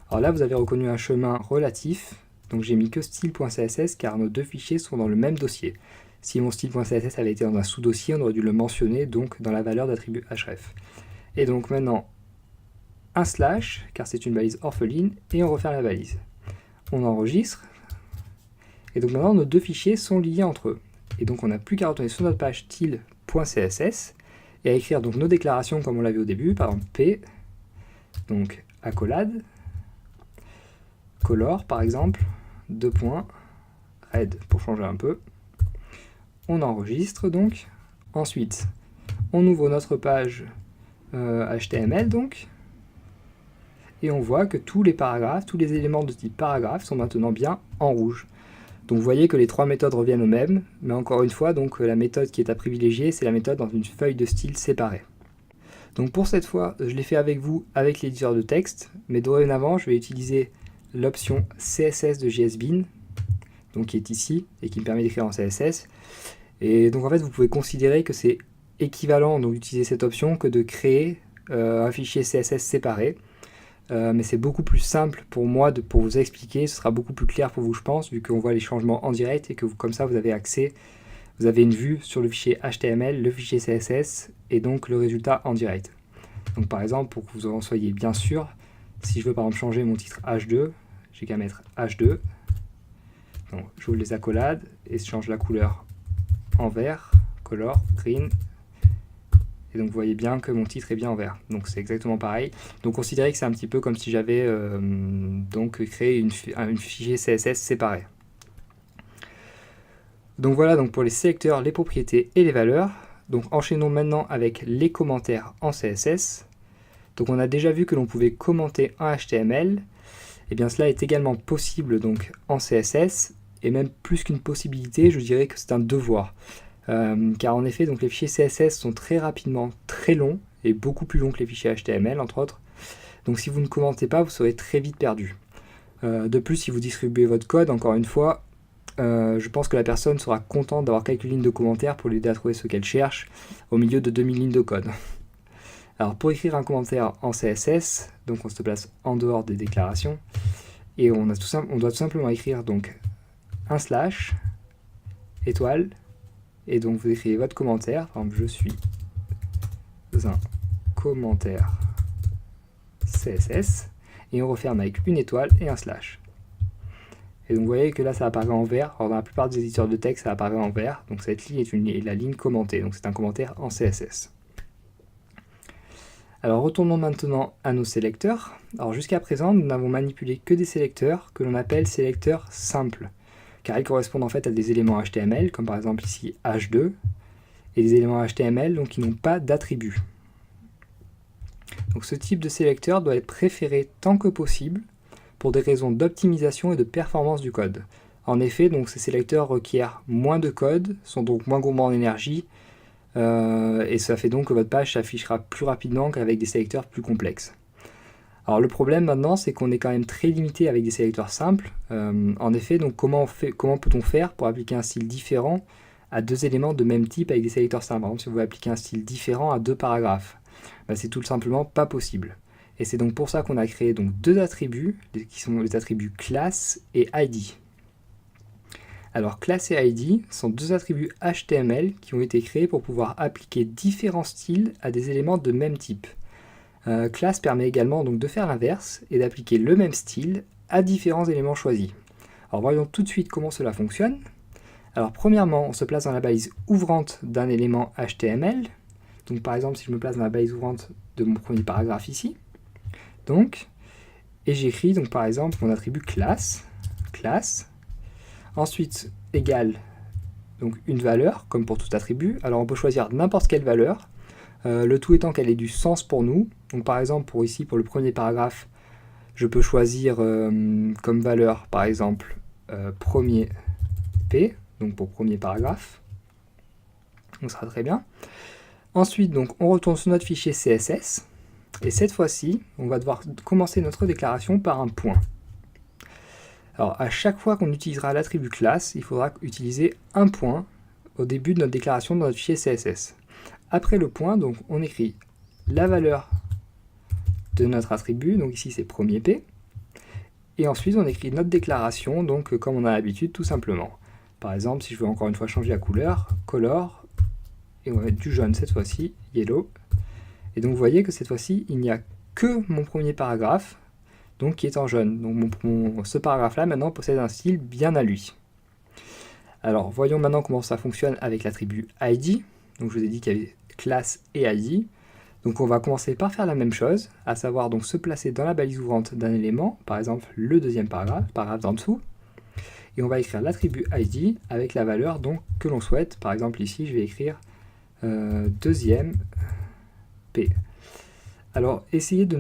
Speaker 1: Alors là, vous avez reconnu un chemin relatif, donc j'ai mis que style.css car nos deux fichiers sont dans le même dossier. Si mon style.css avait été dans un sous-dossier, on aurait dû le mentionner donc dans la valeur d'attribut href. Et donc maintenant, un slash, car c'est une balise orpheline, et on referme la balise. On enregistre, et donc maintenant nos deux fichiers sont liés entre eux. Et donc on n'a plus qu'à retourner sur notre page style.css, et à écrire donc nos déclarations comme on l'a vu au début, par exemple p, donc accolade, color par exemple, red pour changer un peu. On enregistre donc. Ensuite, on ouvre notre page HTML donc. Et on voit que tous les paragraphes, tous les éléments de type paragraphe sont maintenant bien en rouge. Donc vous voyez que les trois méthodes reviennent au même, mais encore une fois, donc la méthode qui est à privilégier, c'est la méthode dans une feuille de style séparée. Donc pour cette fois, je l'ai fait avec vous, avec l'éditeur de texte, mais dorénavant, je vais utiliser l'option CSS de JSBean, donc qui est ici, et qui me permet d'écrire en CSS. Et donc en fait, vous pouvez considérer que c'est équivalent d'utiliser cette option que de créer un fichier CSS séparé. Mais c'est beaucoup plus simple pour moi pour vous expliquer, ce sera beaucoup plus clair pour vous je pense, vu qu'on voit les changements en direct et que comme ça vous avez accès, vous avez une vue sur le fichier HTML, le fichier CSS et donc le résultat en direct. Donc par exemple, pour que vous en soyez bien sûr, si je veux par exemple changer mon titre H2, j'ai qu'à mettre H2, donc j'ouvre les accolades et je change la couleur en vert, color, green, et donc vous voyez bien que mon titre est bien en vert, donc c'est exactement pareil. Donc considérez que c'est un petit peu comme si j'avais donc créé une fichier CSS séparé. Donc voilà donc pour les sélecteurs, les propriétés et les valeurs. Donc enchaînons maintenant avec les commentaires en CSS. Donc on a déjà vu que l'on pouvait commenter en HTML, et bien cela est également possible donc en CSS, et même plus qu'une possibilité, je dirais que c'est un devoir. Car en effet, donc les fichiers CSS sont très rapidement très longs, et beaucoup plus longs que les fichiers HTML entre autres. Donc si vous ne commentez pas, vous serez très vite perdu. De plus, si vous distribuez votre code, encore une fois, je pense que la personne sera contente d'avoir quelques lignes de commentaires pour l'aider à trouver ce qu'elle cherche au milieu de 2000 lignes de code. Alors pour écrire un commentaire en CSS, donc on se place en dehors des déclarations, et on doit tout simplement écrire donc un slash, étoile, et donc vous écrivez votre commentaire, par exemple je suis un commentaire CSS, et on referme avec une étoile et un slash. Et donc vous voyez que là ça apparaît en vert, alors dans la plupart des éditeurs de texte ça apparaît en vert, donc cette ligne est la ligne commentée, donc c'est un commentaire en CSS. Alors retournons maintenant à nos sélecteurs. Alors jusqu'à présent nous n'avons manipulé que des sélecteurs que l'on appelle sélecteurs simples, car ils correspondent en fait à des éléments HTML, comme par exemple ici H2, et des éléments HTML donc qui n'ont pas d'attributs. Donc ce type de sélecteur doit être préféré tant que possible pour des raisons d'optimisation et de performance du code. En effet, donc ces sélecteurs requièrent moins de code, sont donc moins gourmands en énergie, et ça fait donc que votre page s'affichera plus rapidement qu'avec des sélecteurs plus complexes. Alors le problème maintenant, c'est qu'on est quand même très limité avec des sélecteurs simples. En effet, donc comment peut-on faire pour appliquer un style différent à deux éléments de même type avec des sélecteurs simples? Par exemple, si vous voulez appliquer un style différent à deux paragraphes, c'est tout simplement pas possible. Et c'est donc pour ça qu'on a créé donc deux attributs, qui sont les attributs class et id. Alors class et id sont deux attributs HTML qui ont été créés pour pouvoir appliquer différents styles à des éléments de même type. Class permet également donc de faire l'inverse et d'appliquer le même style à différents éléments choisis. Alors voyons tout de suite comment cela fonctionne. Alors premièrement, on se place dans la balise ouvrante d'un élément HTML. Donc par exemple, si je me place dans la balise ouvrante de mon premier paragraphe ici, donc, et j'écris donc par exemple mon attribut class, ensuite égale donc une valeur, comme pour tout attribut. Alors on peut choisir n'importe quelle valeur, le tout étant qu'elle ait du sens pour nous. Donc par exemple, pour le premier paragraphe, je peux choisir comme valeur, par exemple, premier P, donc pour premier paragraphe. Donc ça sera très bien. Ensuite, donc, on retourne sur notre fichier CSS, et cette fois-ci, on va devoir commencer notre déclaration par un point. Alors, à chaque fois qu'on utilisera l'attribut class, il faudra utiliser un point au début de notre déclaration dans notre fichier CSS. Après le point, donc, on écrit la valeur de notre attribut, donc ici c'est premier P, et ensuite on écrit notre déclaration, donc comme on a l'habitude, tout simplement. Par exemple, si je veux encore une fois changer la couleur, color, et on va mettre du jaune cette fois-ci, yellow. Et donc vous voyez que cette fois-ci, il n'y a que mon premier paragraphe, donc qui est en jaune. Donc ce paragraphe-là, maintenant, possède un style bien à lui. Alors, voyons maintenant comment ça fonctionne avec l'attribut ID. Donc je vous ai dit qu'il y avait class et ID. Donc on va commencer par faire la même chose, à savoir donc se placer dans la balise ouvrante d'un élément, par exemple le deuxième paragraphe d'en dessous. Et on va écrire l'attribut ID avec la valeur donc que l'on souhaite. Par exemple ici, je vais écrire deuxième P. Alors, essayez de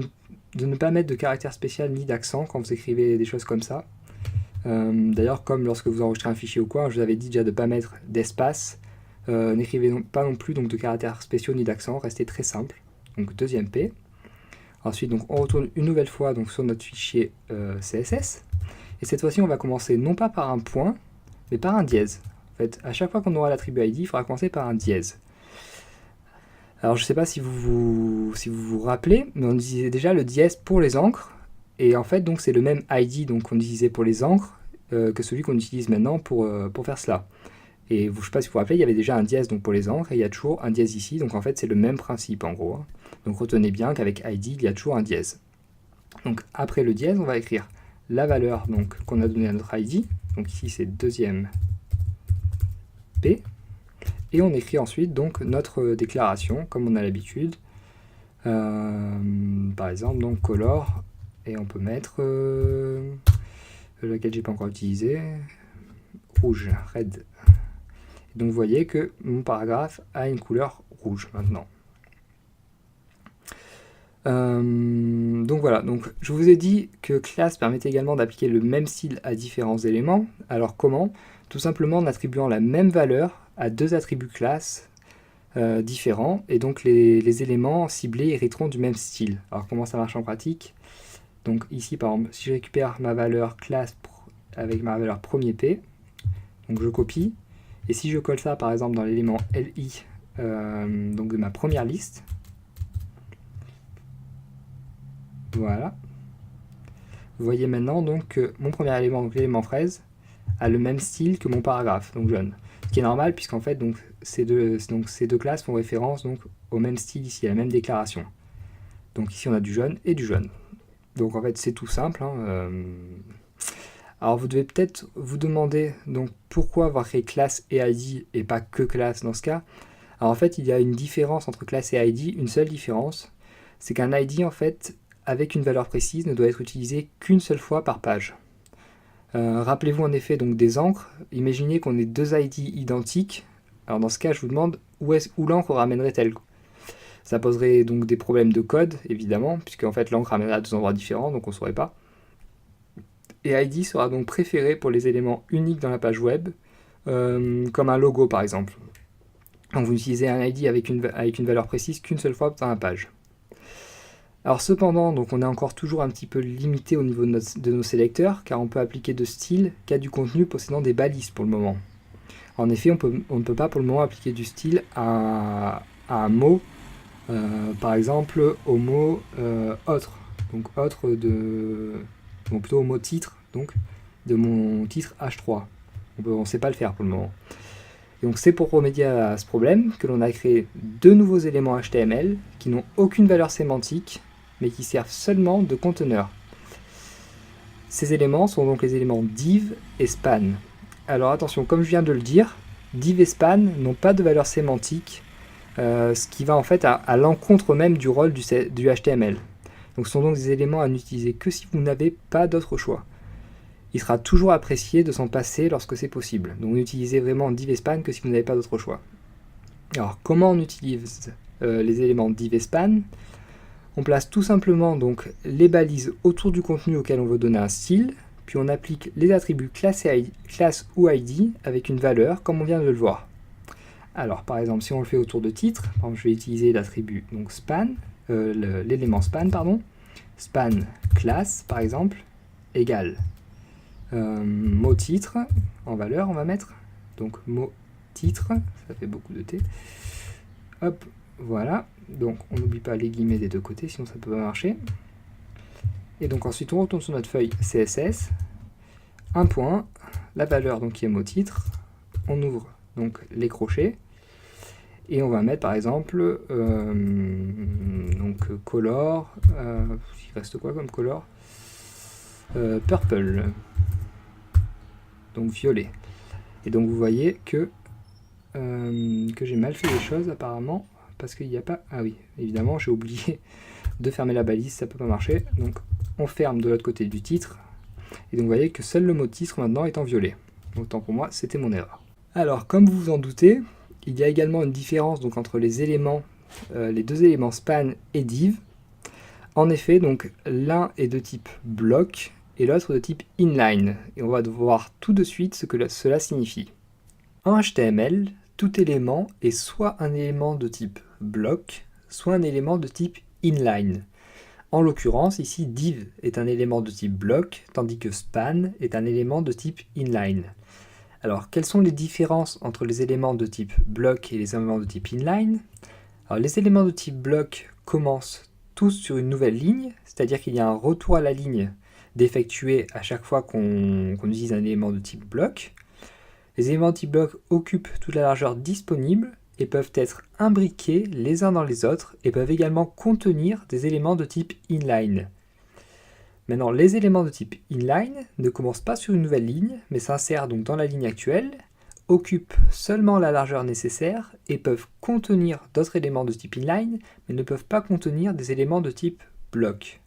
Speaker 1: ne pas mettre de caractère spécial ni d'accent quand vous écrivez des choses comme ça. D'ailleurs, comme lorsque vous enregistrez un fichier ou quoi, je vous avais dit déjà de ne pas mettre d'espace. N'écrivez pas non plus donc, de caractères spéciaux ni d'accent, restez très simple. Donc, deuxième P. Ensuite, donc, on retourne une nouvelle fois donc, sur notre fichier CSS. Et cette fois-ci, on va commencer non pas par un point, mais par un dièse. En fait, à chaque fois qu'on aura l'attribut ID, il faudra commencer par un dièse. Alors je ne sais pas si vous vous rappelez, mais on utilisait déjà le dièse pour les encres, et en fait donc c'est le même ID donc, qu'on utilisait pour les encres que celui qu'on utilise maintenant pour faire cela. Et je ne sais pas si vous vous rappelez, il y avait déjà un dièse donc, pour les encres, et il y a toujours un dièse ici, donc en fait c'est le même principe en gros. Hein. Donc retenez bien qu'avec ID, il y a toujours un dièse. Donc après le dièse, on va écrire la valeur qu'on a donnée à notre ID, donc ici c'est deuxième P, et on écrit ensuite donc notre déclaration comme on a l'habitude. Par exemple donc color, et on peut mettre laquelle j'ai pas encore utilisé, rouge, red. Et donc vous voyez que mon paragraphe a une couleur rouge maintenant. Donc voilà, donc je vous ai dit que class permettait également d'appliquer le même style à différents éléments. Alors comment? Tout simplement en attribuant la même valeur à deux attributs class différents, et donc les éléments ciblés hériteront du même style. Alors comment ça marche en pratique? Donc ici par exemple, si je récupère ma valeur class avec ma valeur premier P, donc je copie, et si je colle ça par exemple dans l'élément LI donc de ma première liste, voilà, vous voyez maintenant donc que mon premier élément, donc l'élément fraise, a le même style que mon paragraphe, donc jaune. Ce qui est normal puisqu'en fait donc, ces deux classes font référence donc, au même style ici, à la même déclaration. Donc ici on a du jaune et du jaune. Donc en fait c'est tout simple. Hein, Alors vous devez peut-être vous demander donc, pourquoi avoir créé classe et ID et pas que classe dans ce cas. Alors en fait il y a une différence entre classe et ID, une seule différence, c'est qu'un ID en fait avec une valeur précise ne doit être utilisé qu'une seule fois par page. Rappelez-vous en effet donc des encres, imaginez qu'on ait deux ID identiques, alors dans ce cas je vous demande où l'encre ramènerait-elle. Ça poserait donc des problèmes de code évidemment, puisque en fait l'encre ramènerait à deux endroits différents, donc on ne saurait pas. Et ID sera donc préféré pour les éléments uniques dans la page web, comme un logo par exemple. Donc vous utilisez un ID avec une valeur précise qu'une seule fois dans la page. Alors cependant, donc on est encore toujours un petit peu limité au niveau de nos sélecteurs, car on peut appliquer de style qu'à du contenu possédant des balises pour le moment. En effet, on ne peut pas pour le moment appliquer du style à un mot, par exemple au mot autre, donc autre donc plutôt au mot titre, donc de mon titre H3. On ne sait pas le faire pour le moment. Et donc c'est pour remédier à ce problème que l'on a créé deux nouveaux éléments HTML qui n'ont aucune valeur sémantique, mais qui servent seulement de conteneurs. Ces éléments sont donc les éléments div et span. Alors attention, comme je viens de le dire, div et span n'ont pas de valeur sémantique, ce qui va en fait à l'encontre même du rôle du HTML. Donc ce sont donc des éléments à n'utiliser que si vous n'avez pas d'autre choix. Il sera toujours apprécié de s'en passer lorsque c'est possible. Donc n'utilisez vraiment div et span que si vous n'avez pas d'autre choix. Alors comment on utilise les éléments div et span? On place tout simplement donc les balises autour du contenu auquel on veut donner un style, puis on applique les attributs classe ou ID avec une valeur comme on vient de le voir. Alors par exemple si on le fait autour de titre, par exemple, je vais utiliser l'attribut donc span, l'élément span pardon, span classe par exemple égale mot titre en valeur on va mettre, donc mot titre, ça fait beaucoup de T, hop, voilà, donc on n'oublie pas les guillemets des deux côtés, sinon ça peut pas marcher, et donc ensuite on retourne sur notre feuille CSS, un point, la valeur donc qui est mot titre, on ouvre donc les crochets, et on va mettre par exemple donc color, il reste quoi comme color, purple, donc violet. Et donc vous voyez que j'ai mal fait les choses apparemment, parce qu'il n'y a pas... Ah oui, évidemment j'ai oublié de fermer la balise, ça peut pas marcher. Donc on ferme de l'autre côté du titre, et donc vous voyez que seul le mot titre maintenant est en violet. Autant pour moi, c'était mon erreur. Alors comme vous vous en doutez, il y a également une différence donc, entre les éléments, les deux éléments span et div. En effet, donc l'un est de type bloc et l'autre de type inline. Et on va voir tout de suite ce que cela signifie. En HTML, tout élément est soit un élément de type bloc, soit un élément de type inline. En l'occurrence, ici, div est un élément de type bloc, tandis que span est un élément de type inline. Alors, quelles sont les différences entre les éléments de type bloc et les éléments de type inline? Alors, les éléments de type bloc commencent tous sur une nouvelle ligne, c'est-à-dire qu'il y a un retour à la ligne d'effectuer à chaque fois qu'on utilise un élément de type bloc. Les éléments de type bloc occupent toute la largeur disponible et peuvent être imbriqués les uns dans les autres et peuvent également contenir des éléments de type inline. Maintenant, les éléments de type inline ne commencent pas sur une nouvelle ligne, mais s'insèrent donc dans la ligne actuelle, occupent seulement la largeur nécessaire et peuvent contenir d'autres éléments de type inline, mais ne peuvent pas contenir des éléments de type bloc.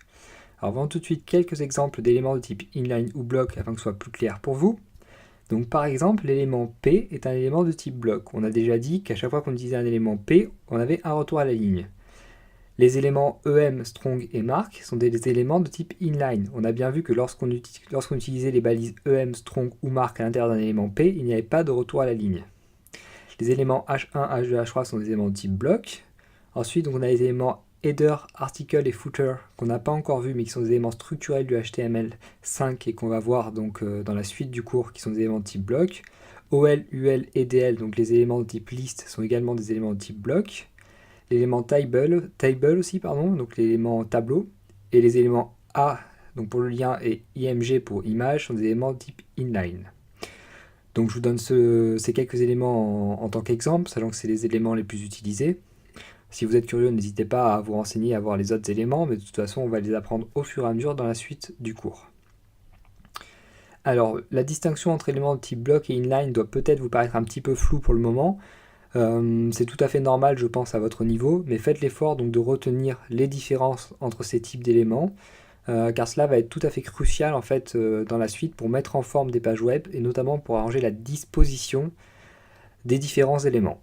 Speaker 1: Alors, voyons tout de suite quelques exemples d'éléments de type inline ou bloc afin que ce soit plus clair pour vous. Donc par exemple, l'élément P est un élément de type bloc. On a déjà dit qu'à chaque fois qu'on utilisait un élément P, on avait un retour à la ligne. Les éléments EM, strong et mark sont des éléments de type inline. On a bien vu que lorsqu'on utilisait les balises EM, strong ou mark à l'intérieur d'un élément P, il n'y avait pas de retour à la ligne. Les éléments H1, H2, H3 sont des éléments de type bloc. Ensuite, donc, on a les éléments header, article et footer qu'on n'a pas encore vu mais qui sont des éléments structurels du HTML5 et qu'on va voir donc dans la suite du cours qui sont des éléments de type bloc. OL, UL et DL, donc les éléments de type list sont également des éléments de type bloc. L'élément table aussi, donc l'élément tableau. Et les éléments A donc pour le lien et IMG pour image sont des éléments de type inline. Donc je vous donne ces quelques éléments en tant qu'exemple, sachant que c'est les éléments les plus utilisés. Si vous êtes curieux, n'hésitez pas à vous renseigner, à voir les autres éléments, mais de toute façon, on va les apprendre au fur et à mesure dans la suite du cours. Alors, la distinction entre éléments de type bloc et inline doit peut-être vous paraître un petit peu floue pour le moment. C'est tout à fait normal, je pense, à votre niveau, mais faites l'effort donc de retenir les différences entre ces types d'éléments, car cela va être tout à fait crucial en fait dans la suite pour mettre en forme des pages web et notamment pour arranger la disposition des différents éléments.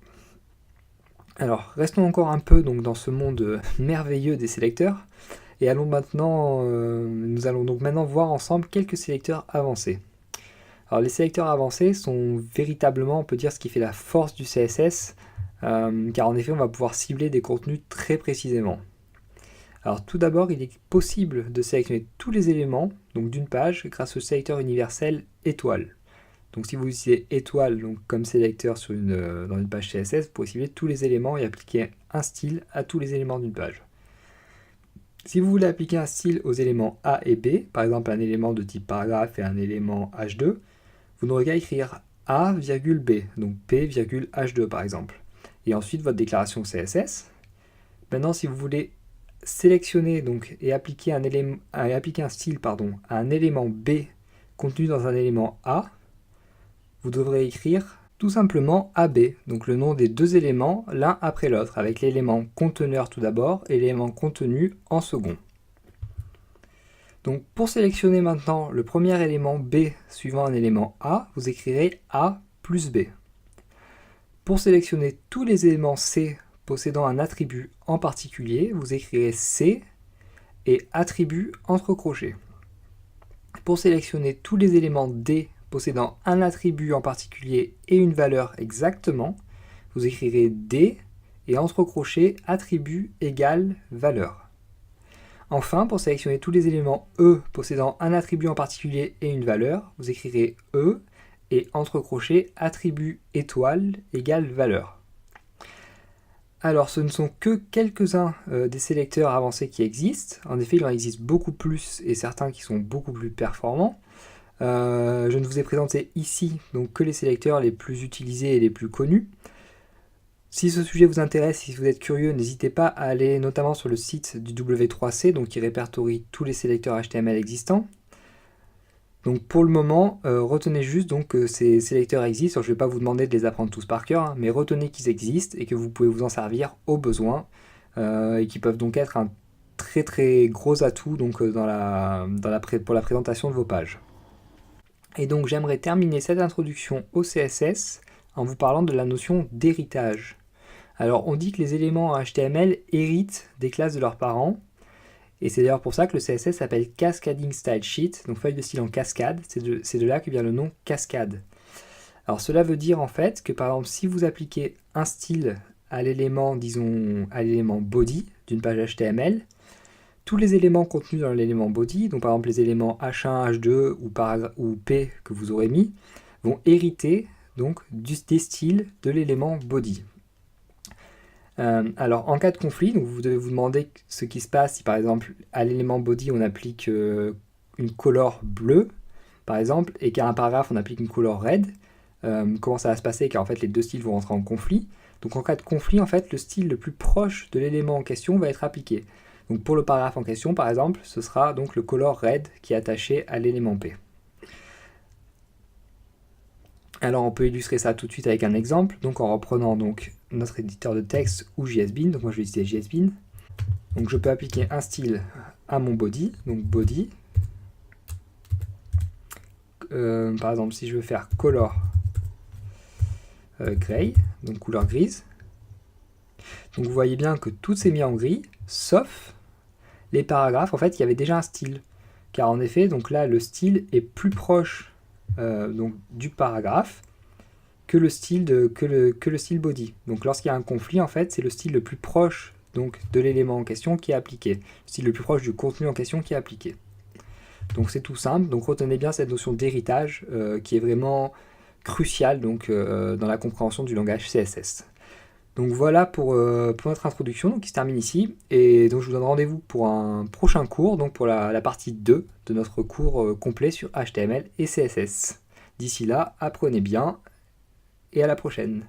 Speaker 1: Alors, restons encore un peu donc, dans ce monde merveilleux des sélecteurs, et nous allons donc maintenant voir ensemble quelques sélecteurs avancés. Alors, les sélecteurs avancés sont véritablement, on peut dire, ce qui fait la force du CSS, car en effet, on va pouvoir cibler des contenus très précisément. Alors, tout d'abord, il est possible de sélectionner tous les éléments donc d'une page grâce au sélecteur universel étoile. Donc si vous utilisez étoile donc, comme sélecteur dans une page CSS, vous pouvez cibler tous les éléments et appliquer un style à tous les éléments d'une page. Si vous voulez appliquer un style aux éléments A et B, par exemple un élément de type paragraphe et un élément H2, vous n'aurez qu'à écrire A, B, donc P, H2 par exemple. Et ensuite votre déclaration CSS. Maintenant si vous voulez sélectionner donc, et appliquer un style à un élément B contenu dans un élément A, vous devrez écrire tout simplement AB, donc le nom des deux éléments l'un après l'autre, avec l'élément conteneur tout d'abord et l'élément contenu en second. Donc pour sélectionner maintenant le premier élément B suivant un élément A, vous écrirez A plus B. Pour sélectionner tous les éléments C possédant un attribut en particulier, vous écrirez C et attribut entre crochets. Pour sélectionner tous les éléments D possédant un attribut en particulier et une valeur exactement, vous écrirez D et entre crochets attribut égale valeur. Enfin, pour sélectionner tous les éléments E possédant un attribut en particulier et une valeur, vous écrirez E et entre crochets attribut étoile égale valeur. Alors, ce ne sont que quelques-uns des sélecteurs avancés qui existent. En effet, il en existe beaucoup plus et certains qui sont beaucoup plus performants. Je ne vous ai présenté ici donc que les sélecteurs les plus utilisés et les plus connus. Si ce sujet vous intéresse, si vous êtes curieux, n'hésitez pas à aller notamment sur le site du W3C, donc qui répertorie tous les sélecteurs HTML existants. Donc pour le moment, retenez juste donc, que ces sélecteurs existent. Alors, je ne vais pas vous demander de les apprendre tous par cœur, hein, mais retenez qu'ils existent et que vous pouvez vous en servir au besoin et qui peuvent donc être un très très gros atout donc, pour la présentation de vos pages. Et donc j'aimerais terminer cette introduction au CSS en vous parlant de la notion d'héritage. Alors on dit que les éléments HTML héritent des classes de leurs parents. Et c'est d'ailleurs pour ça que le CSS s'appelle Cascading Style Sheet, donc feuille de style en cascade, c'est de là que vient le nom cascade. Alors cela veut dire en fait que par exemple si vous appliquez un style à l'élément, disons, à l'élément body d'une page HTML, tous les éléments contenus dans l'élément body, donc par exemple les éléments H1, H2 ou P que vous aurez mis, vont hériter donc des styles de l'élément body. Alors en cas de conflit, donc vous devez vous demander ce qui se passe si par exemple à l'élément body on applique une color bleue par exemple et qu'à un paragraphe on applique une color red, comment ça va se passer car en fait les deux styles vont rentrer en conflit. Donc en cas de conflit en fait le style le plus proche de l'élément en question va être appliqué. Donc pour le paragraphe en question par exemple ce sera donc le color red qui est attaché à l'élément P. Alors on peut illustrer ça tout de suite avec un exemple, donc en reprenant donc notre éditeur de texte ou JSBean, donc moi je vais utiliser JSBean. Donc je peux appliquer un style à mon body, donc body. Par exemple si je veux faire color gray, donc couleur grise. Donc vous voyez bien que tout s'est mis en gris, sauf les paragraphes, en fait il y avait déjà un style. Car en effet, donc là le style est plus proche donc, du paragraphe que le style body. Donc lorsqu'il y a un conflit, en fait, c'est le style le plus proche donc, de l'élément en question qui est appliqué. Le style le plus proche du contenu en question qui est appliqué. Donc c'est tout simple. Donc retenez bien cette notion d'héritage qui est vraiment cruciale donc, dans la compréhension du langage CSS. Donc voilà pour notre introduction donc, qui se termine ici. Et donc je vous donne rendez-vous pour un prochain cours, donc pour la partie 2 de notre cours complet sur HTML et CSS. D'ici là, apprenez bien et à la prochaine.